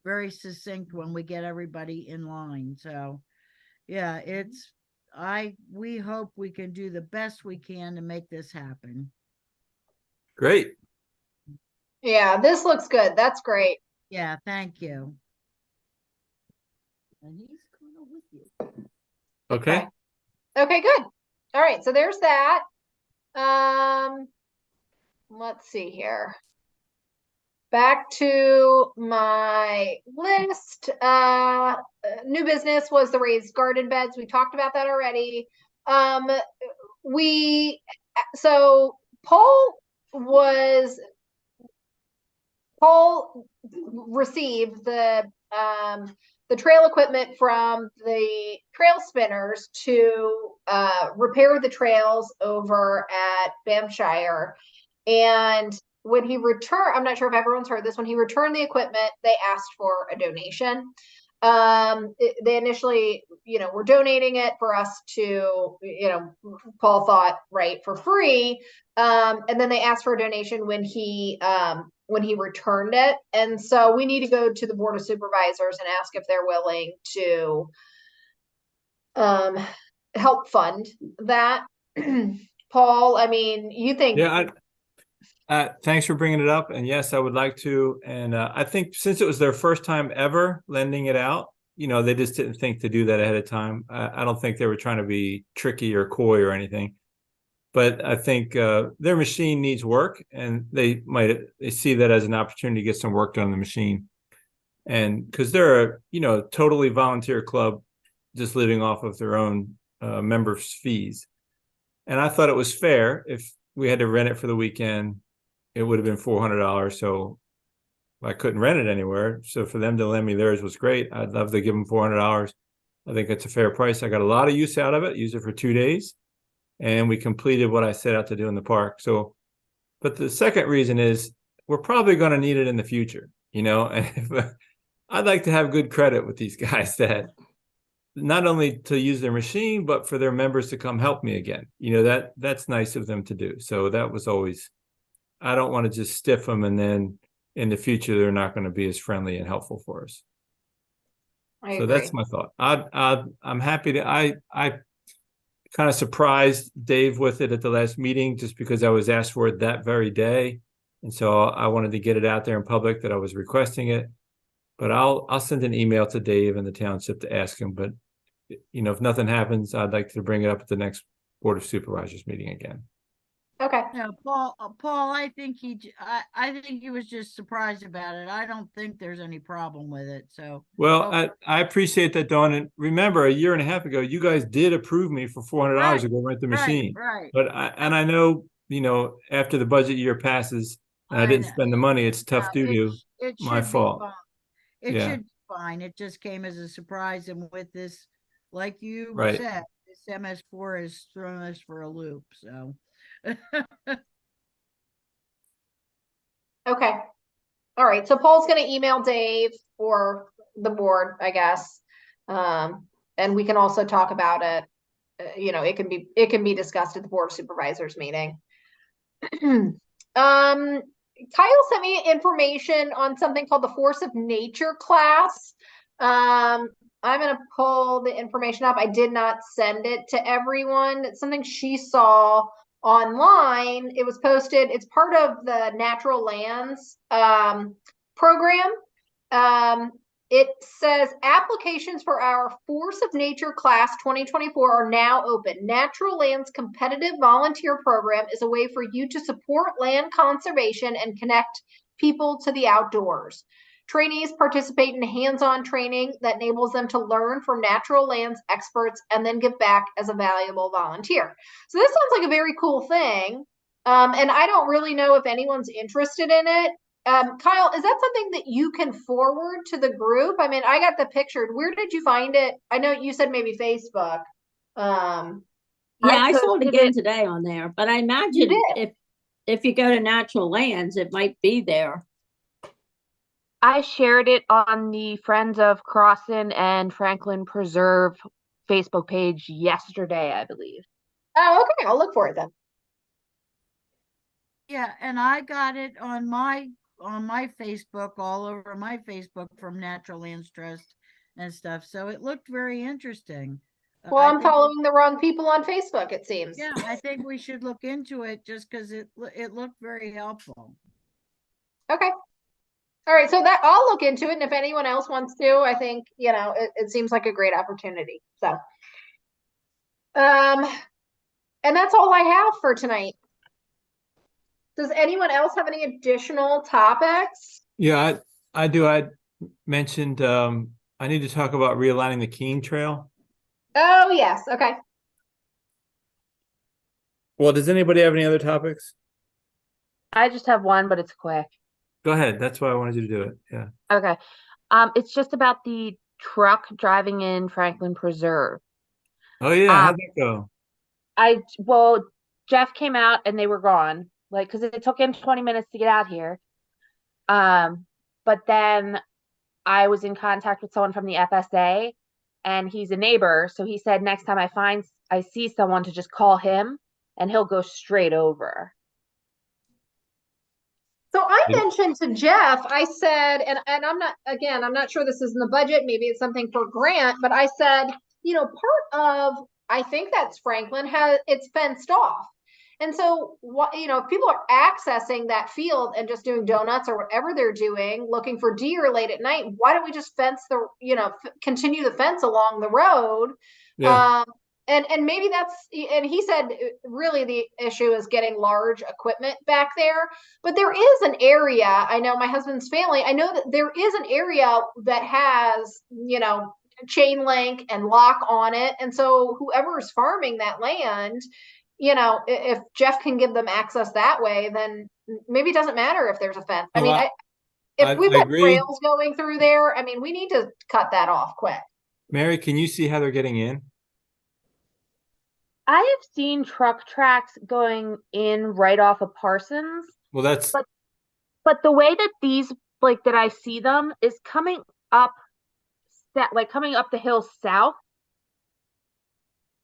very succinct when we get everybody in line. So yeah, we hope we can do the best we can to make this happen. Great. Yeah, this looks good. That's great. Yeah, thank you. And he's going with you. Okay. Okay, good. All right, so there's that. Let's see here. Back to my list. New business was the raised garden beds. We talked about that already. So Paul received the trail equipment from the trail spinners to repair the trails over at Bamshire. And when he returned, I'm not sure if everyone's heard this, when he returned the equipment, they asked for a donation. They initially, were donating it for us to, Paul thought, right, for free. And then they asked for a donation when he returned it. And so we need to go to the Board of Supervisors and ask if they're willing to help fund that. Paul, I mean, you think... Yeah, thanks for bringing it up. And yes, I would like to. And I think since it was their first time ever lending it out, they just didn't think to do that ahead of time. I don't think they were trying to be tricky or coy or anything. But I think their machine needs work, and they see that as an opportunity to get some work done on the machine. And because they're a totally volunteer club, just living off of their own members' fees. And I thought it was fair. If we had to rent it for the weekend, it would have been $400. So I couldn't rent it anywhere. So for them to lend me theirs was great. I'd love to give them $400. I think it's a fair price. I got a lot of use out of it. Used it for 2 days. And we completed what I set out to do in the park. So, but the second reason is we're probably going to need it in the future, and I'd like to have good credit with these guys that not only to use their machine, but for their members to come help me again. That's nice of them to do. So that was always, I don't want to just stiff them and then in the future, they're not going to be as friendly and helpful for us. So that's my thought. I'm happy to, I kind of surprised Dave with it at the last meeting just because I was asked for it that very day. And so I wanted to get it out there in public that I was requesting it. But I'll send an email to Dave and the township to ask him. But, if nothing happens, I'd like to bring it up at the next Board of Supervisors meeting again. Okay. No, Paul, I think I think he was just surprised about it. I don't think there's any problem with it. So, well, I appreciate that, Dawn. And remember, a year and a half ago, you guys did approve me for $400 to go rent the machine. Right. But I know, after the budget year passes and I didn't spend the money, it's tough due to my fault. It should be fine. It just came as a surprise, and with this, like you said, this MS4 has thrown us for a loop. So. Okay. All right. So Paul's going to email Dave or the board, I guess. And we can also talk about it. It can be discussed at the Board of Supervisors meeting. Kyle sent me information on something called the Force of Nature class. I'm going to pull the information up. I did not send it to everyone. It's something she saw online. It was posted. It's part of the Natural Lands program. It says applications for our Force of Nature class 2024 are now open. Natural Lands competitive volunteer program is a way for you to support land conservation and connect people to the outdoors. Trainees participate in hands-on training that enables them to learn from natural lands experts and then give back as a valuable volunteer. So this sounds like a very cool thing. And I don't really know if anyone's interested in it. Kyle, is that something that you can forward to the group? I mean, I got the picture. Where did you find it? I know you said maybe Facebook. Yeah, I saw it again today on there, but I imagine if you go to Natural Lands, it might be there. I shared it on the Friends of Crossin and Franklin Preserve Facebook page yesterday, I believe. Oh, okay. I'll look for it then. Yeah, and I got it on my Facebook, all over my Facebook from Natural Lands Trust and stuff. So it looked very interesting. Well, I'm following the wrong people on Facebook, it seems. Yeah, I think we should look into it just because it looked very helpful. Okay. All right, so that I'll look into it, and if anyone else wants to, I think it seems like a great opportunity. So, and that's all I have for tonight. Does anyone else have any additional topics? Yeah, I do. I mentioned I need to talk about realigning the Keene Trail. Oh yes, okay. Well, does anybody have any other topics? I just have one, but it's quick. Go ahead. That's why I wanted you to do it. Yeah. Okay. It's just about the truck driving in Franklin Preserve. Oh yeah, how'd that go? Well, Jeff came out and they were gone, because it took him 20 minutes to get out here. But then I was in contact with someone from the FSA, and he's a neighbor, so he said next time I see someone to just call him, and he'll go straight over. So I mentioned to Jeff, I said, and I'm not sure this is in the budget, maybe it's something for Grant, but I said, part of, I think that's Franklin, it's fenced off. And so what, if people are accessing that field and just doing donuts or whatever they're doing, looking for deer late at night, why don't we just fence continue the fence along the road? Yeah. And maybe and he said really the issue is getting large equipment back there, but there is an area, I know my husband's family, I know that there is an area that has, chain link and lock on it. And so whoever's farming that land, if Jeff can give them access that way, then maybe it doesn't matter if there's a fence. I No, mean, if we've I got agree. trails going through there, I mean, we need to cut that off quick. Mary, can you see how they're getting in? I have seen truck tracks going in right off of Parsons, Well, that's, but the way that these, like, that I see them is coming up the hill south,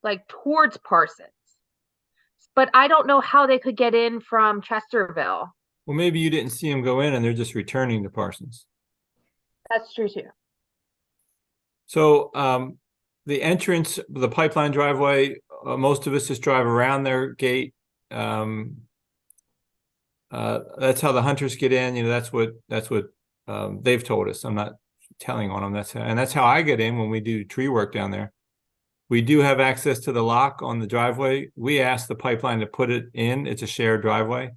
like towards Parsons. But I don't know how they could get in from Chesterville. well, maybe you didn't see them go in and they're just returning to Parsons. That's true too. So the entrance, the pipeline driveway, most of us just drive around their gate. That's how the hunters get in. That's what they've told us. I'm not telling on them. That's how I get in when we do tree work down there. We do have access to the lock on the driveway. We asked the pipeline to put it in. It's a shared driveway.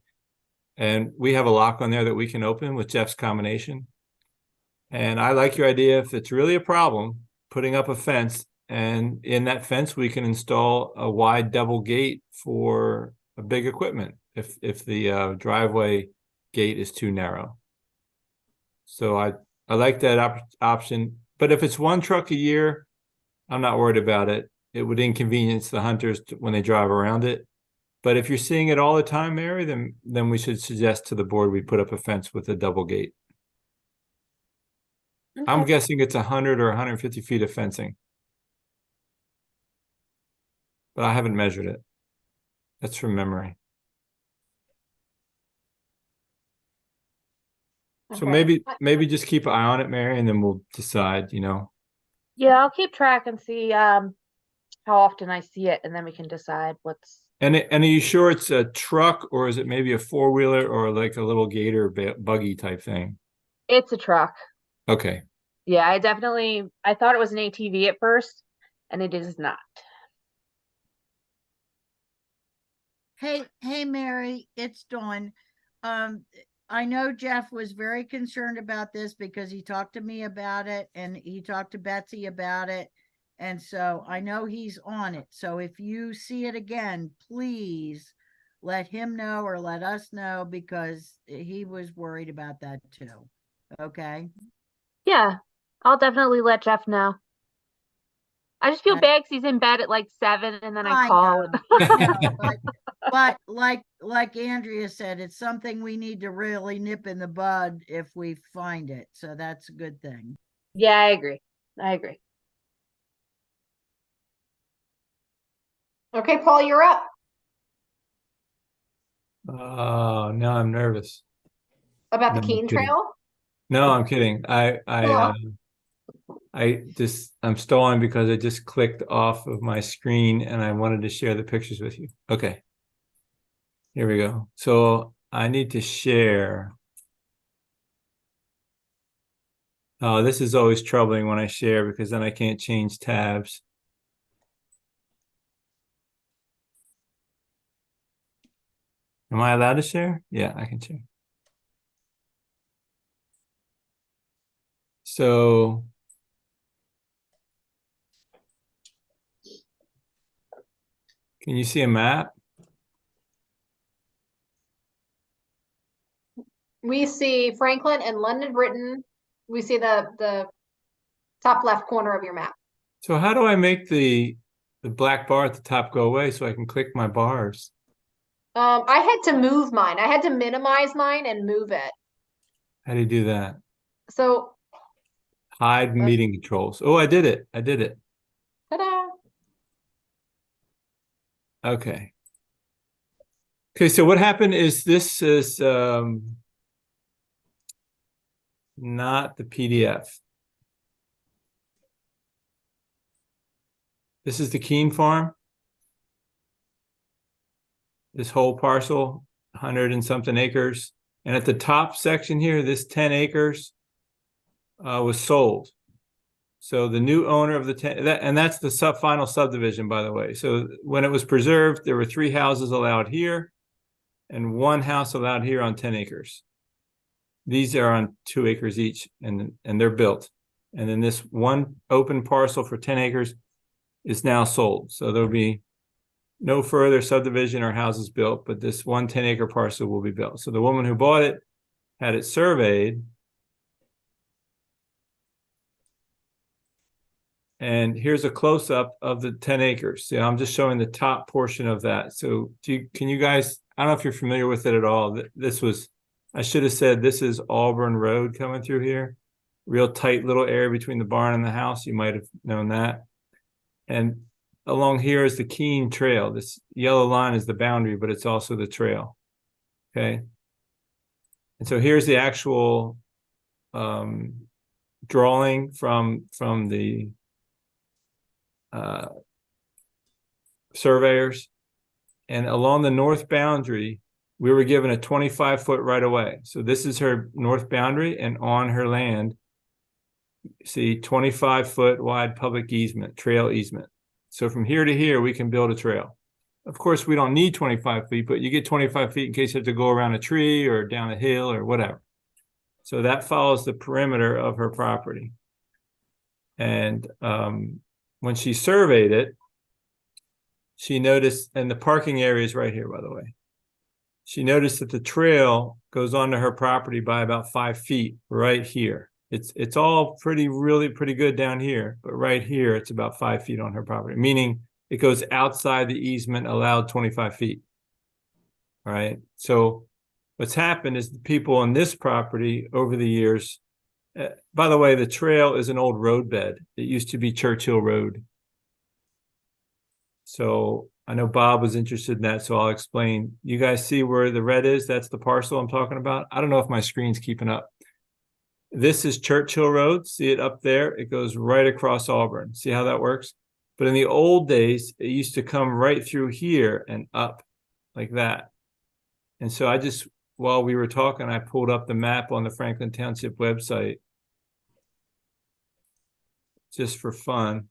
And we have a lock on there that we can open with Jeff's combination. And I like your idea. If it's really a problem, putting up a fence, and in that fence, we can install a wide double gate for a big equipment if the driveway gate is too narrow. So I like that option. But if it's one truck a year, I'm not worried about it. It would inconvenience the hunters when they drive around it. But if you're seeing it all the time, Mary, then we should suggest to the board we put up a fence with a double gate. Okay. I'm guessing it's 100 or 150 feet of fencing. But I haven't measured it. That's from memory. So Okay. maybe just keep an eye on it, Mary, and then we'll decide, Yeah, I'll keep track and see how often I see it, and then we can decide what's. And are you sure it's a truck, or is it maybe a four-wheeler or like a little gator buggy type thing? It's a truck. Okay. Yeah, I thought it was an ATV at first, and it is not. Hey, Mary, it's Dawn. I know Jeff was very concerned about this because he talked to me about it and he talked to Betsy about it. And so I know he's on it. So if you see it again, please let him know or let us know, because he was worried about that too. Okay. Yeah, I'll definitely let Jeff know. I just feel bad because he's in bed at like 7 and then I call. But like Andrea said, it's something we need to really nip in the bud if we find it. So that's a good thing. Yeah, I agree. Okay, Paul, you're up. Oh, now I'm nervous. About the No, I'm Keene kidding. Trail? No, I'm kidding. I'm stalling because I just clicked off of my screen and I wanted to share the pictures with you. Okay. Here we go. So I need to share. Oh, this is always troubling when I share because then I can't change tabs. Am I allowed to share? Yeah, I can share. So can you see a map? We see Franklin and London, Britain. We see the top left corner of your map. So how do I make the black bar at the top go away so I can click my bars? I had to move mine. I had to minimize mine and move it. How do you do that? So Hide meeting controls. Oh, I did it. ta-da. Okay. Okay, so what happened is this is not the PDF. This is the Keene farm. this whole parcel, 100 and something acres. And at the top section here, this 10 acres was sold. So the new owner of the 10, and that's the final subdivision, by the way. So when it was preserved, there were 3 houses allowed here and 1 house allowed here on 10 acres. These are on 2 acres each, and they're built. And then this one open parcel for 10 acres is now sold. So there'll be no further subdivision or houses built, but this 1 10-acre parcel will be built. So the woman who bought it had it surveyed. And here's a close-up of the 10 acres. See, I'm just showing the top portion of that. So can you guys, I don't know if you're familiar with it at all. This was, I should have said, this is Auburn Road coming through here. Real tight little area between the barn and the house. You might have known that. And along here is the Keene Trail. This yellow line is the boundary, but it's also the trail. Okay. And so here's the actual drawing from the surveyors. And along the north boundary, we were given a 25-foot right of way. So this is her north boundary, and on her land, see 25-foot wide public easement, trail easement. So from here to here, we can build a trail. Of course, we don't need 25 feet, but you get 25 feet in case you have to go around a tree or down a hill or whatever. So that follows the perimeter of her property. And when she surveyed it, she noticed, and the parking area is right here, by the way. She noticed that the trail goes onto her property by about 5 feet right here. It's all really pretty good down here, but right here, it's about 5 feet on her property, meaning it goes outside the easement allowed 25 feet. All right. So what's happened is the people on this property over the years, by the way, the trail is an old roadbed. It used to be Churchill Road. So I know Bob was interested in that, so I'll explain. You guys see where the red is? That's the parcel I'm talking about. I don't know if my screen's keeping up. This is Churchill Road. See it up there? It goes right across Auburn. See how that works? But in the old days, it used to come right through here and up like that. And so I just, while we were talking, I pulled up the map on the Franklin Township website just for fun.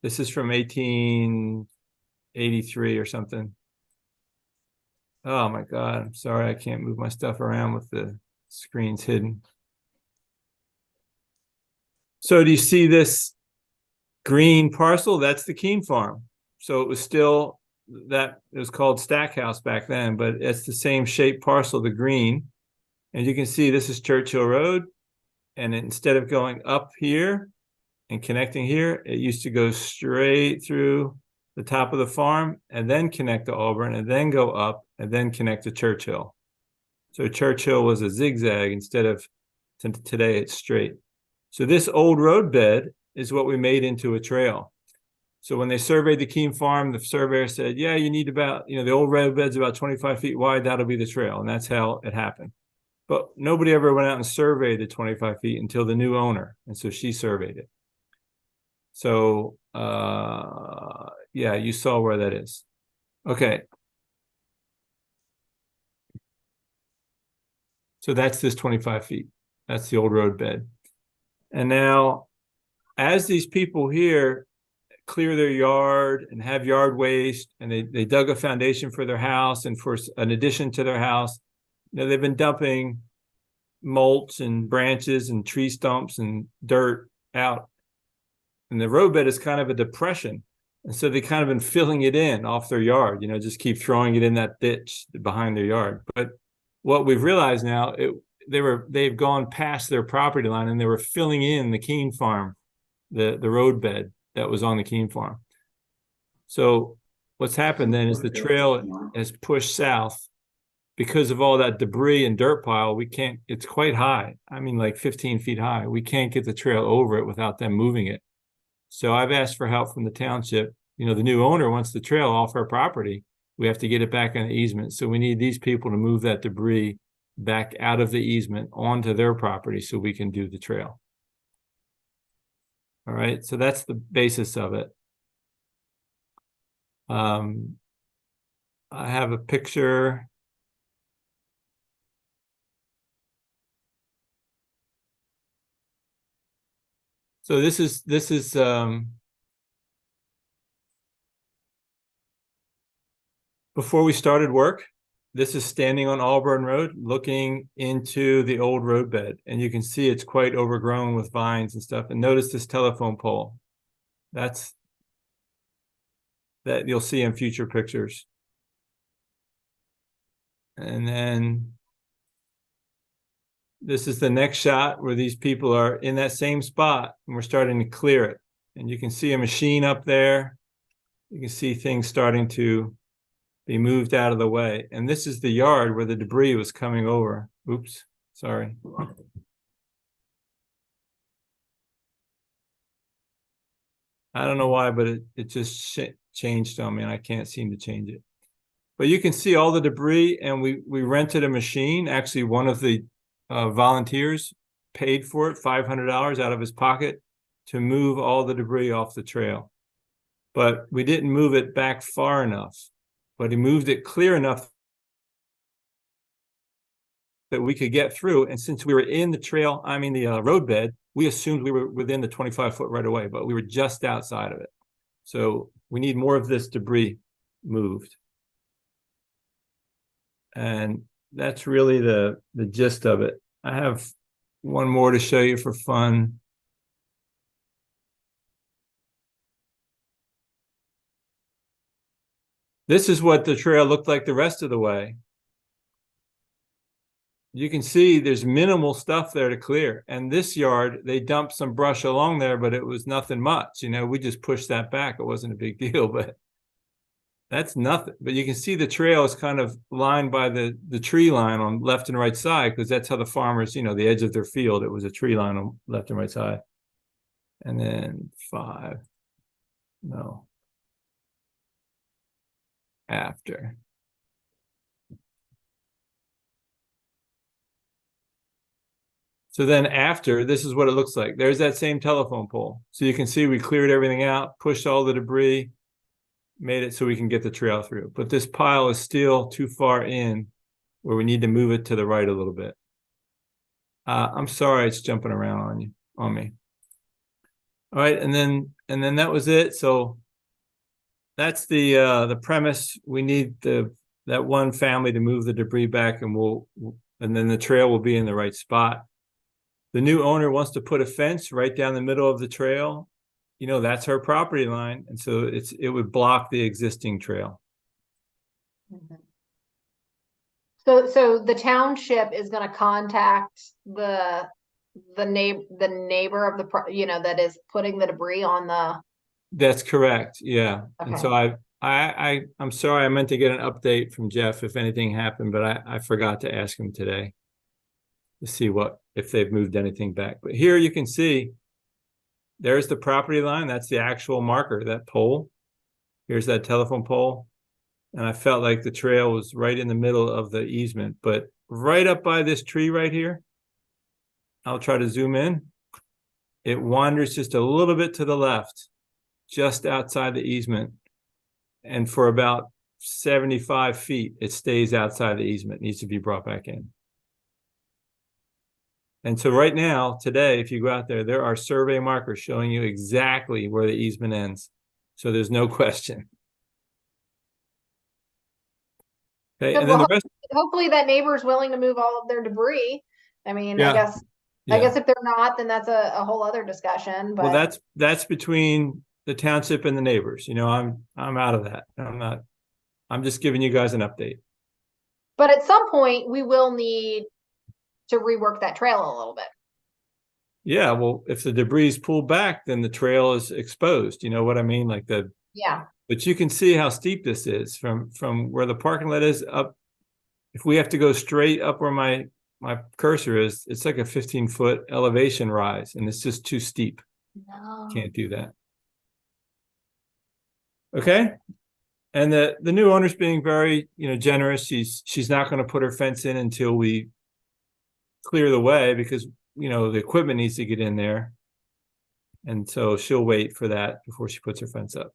This is from 1883 or something. Oh my God, I'm sorry, I can't move my stuff around with the screens hidden. So do you see this green parcel? That's the Keene farm. So it was still, that it was called Stackhouse back then, but it's the same shape parcel, the green. And you can see this is Churchill Road. And instead of going up here and connecting here, it used to go straight through the top of the farm and then connect to Auburn and then go up and then connect to Churchill. So Churchill was a zigzag instead of today it's straight. So this old roadbed is what we made into a trail. So when they surveyed the Keene farm, the surveyor said, yeah, you need about, the old roadbed's about 25 feet wide. That'll be the trail. And that's how it happened. But nobody ever went out and surveyed the 25 feet until the new owner. And so she surveyed it. So, yeah, you saw where that is. Okay. So that's this 25 feet. That's the old roadbed. And now, as these people here clear their yard and have yard waste, and they dug a foundation for their house and for an addition to their house, they've been dumping mulch and branches and tree stumps and dirt out. And the roadbed is kind of a depression. And so they kind of been filling it in off their yard, just keep throwing it in that ditch behind their yard. But what we've realized now, they've gone past their property line and they were filling in the Keene farm, the roadbed that was on the Keene farm. So what's happened then is the trail has pushed south because of all that debris and dirt pile. It's quite high. I mean, like 15 feet high. We can't get the trail over it without them moving it. So I've asked for help from the township. The new owner wants the trail off our property. We have to get it back on the easement. So we need these people to move that debris back out of the easement onto their property so we can do the trail. All right, so that's the basis of it. I have a picture. So this is before we started work. This is standing on Auburn Road, looking into the old roadbed, and you can see it's quite overgrown with vines and stuff. And notice this telephone pole. That you'll see in future pictures. And then this is the next shot where these people are in that same spot, and we're starting to clear it. And you can see a machine up there. You can see things starting to be moved out of the way. And this is the yard where the debris was coming over. Oops, sorry. I don't know why, but it just changed on me, and I can't seem to change it. But you can see all the debris, and we rented a machine. Actually, one of the volunteers paid for it, $500 out of his pocket, to move all the debris off the trail. But we didn't move it back far enough. But he moved it clear enough that we could get through. And since we were in the trail, the roadbed, we assumed we were within the 25-foot right away, but we were just outside of it. So we need more of this debris moved. And that's really the gist of it. I have one more to show you for fun. This is what the trail looked like the rest of the way. You can see there's minimal stuff there to clear. And this yard, they dumped some brush along there, but it was nothing much. You know, we just pushed that back. It wasn't a big deal, but that's nothing. But you can see the trail is kind of lined by the tree line on left and right side, because that's how the farmers, you know, the edge of their field, it was a tree line on left and right side. And then after. So then after, this is what it looks like. There's that same telephone pole. So you can see we cleared everything out, pushed all the debris, made it so we can get the trail through. But this pile is still too far in where we need to move it to the right a little bit. I'm sorry it's jumping around on me. All right, and then that was it. So that's the premise. We need that one family to move the debris back, and then the trail will be in the right spot. The new owner wants to put a fence right down the middle of the trail. You know, that's her property line, and so it would block the existing trail. So the township is going to contact the neighbor of that is putting the debris on the. That's correct. Yeah. Okay. And so I'm sorry, I meant to get an update from Jeff if anything happened, but I forgot to ask him today to see if they've moved anything back. But here you can see there's the property line. That's the actual marker, that pole. Here's that telephone pole. And I felt like the trail was right in the middle of the easement, but right up by this tree right here, I'll try to zoom in. It wanders just a little bit to the left, just outside the easement. And for about 75 feet, it stays outside the easement. It needs to be brought back in. And so right now, today, if you go out there, there are survey markers showing you exactly where the easement ends. So there's no question. Okay, and then the rest. Hopefully that neighbor is willing to move all of their debris. I mean, Yeah. I guess if they're not, then that's a whole other discussion. But well, that's between the township and the neighbors. You know, I'm out of that. I'm just giving you guys an update. But at some point we will need to rework that trail a little bit. Yeah, well, if the debris is pulled back, then the trail is exposed. You know what I mean? Yeah. But you can see how steep this is from where the parking lot is up. If we have to go straight up where my cursor is, it's like a 15-foot elevation rise, and it's just too steep. No. Can't do that. Okay. And the new owner's being very, generous. She's not going to put her fence in until we clear the way, because, the equipment needs to get in there. And so she'll wait for that before she puts her fence up.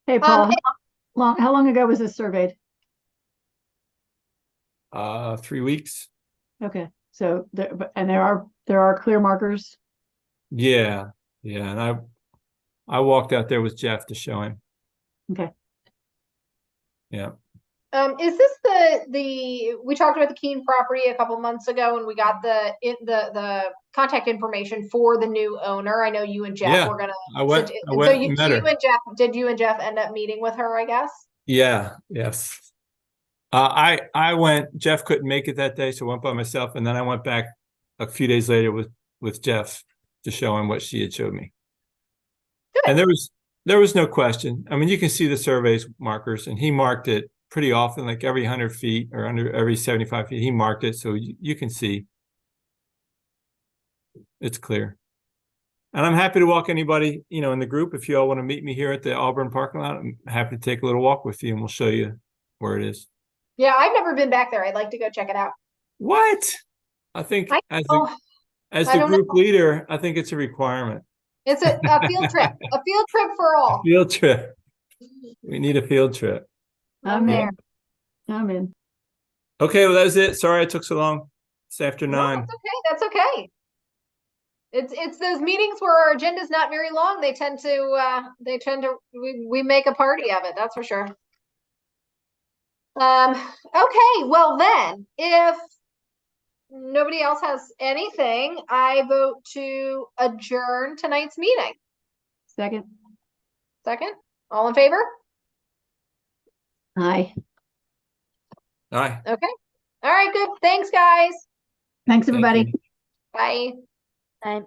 Hey, Paul, how long ago was this surveyed? 3 weeks. Okay, so there are clear markers. Yeah, and I walked out there with Jeff to show him. Okay. Yeah. Is this we talked about the Keene property a couple months ago and we got the contact information for the new owner. I know you and Jeff Yeah, were gonna. I went So and met her. did you and Jeff end up meeting with her, I guess? Yeah, yes. I went, Jeff couldn't make it that day, so I went by myself, and then I went back a few days later with Jeff to show him what she had showed me. Good. And there was no question. I mean, you can see the surveys markers, and he marked it pretty often, like every 100 feet or under every 75 feet, he marked it, so you can see. It's clear. And I'm happy to walk anybody, in the group. If you all want to meet me here at the Auburn parking lot, I'm happy to take a little walk with you, and we'll show you where it is. Yeah, I've never been back there. I'd like to go check it out. What? I think as the group leader, I think it's a requirement. It's a field trip, a field trip for all. A field trip. We need a field trip. I'm there. in. I'm in. Okay, well, that was it. Sorry I took so long. It's after 9. No, that's okay. It's those meetings where our agenda's not very long. They tend to we make a party of it. That's for sure. Okay, well then, if nobody else has anything, I vote to adjourn tonight's meeting. Second. All in favor? Aye. Aye. Okay. All right, good. Thanks, guys. Thanks, Thank everybody. you. Bye. And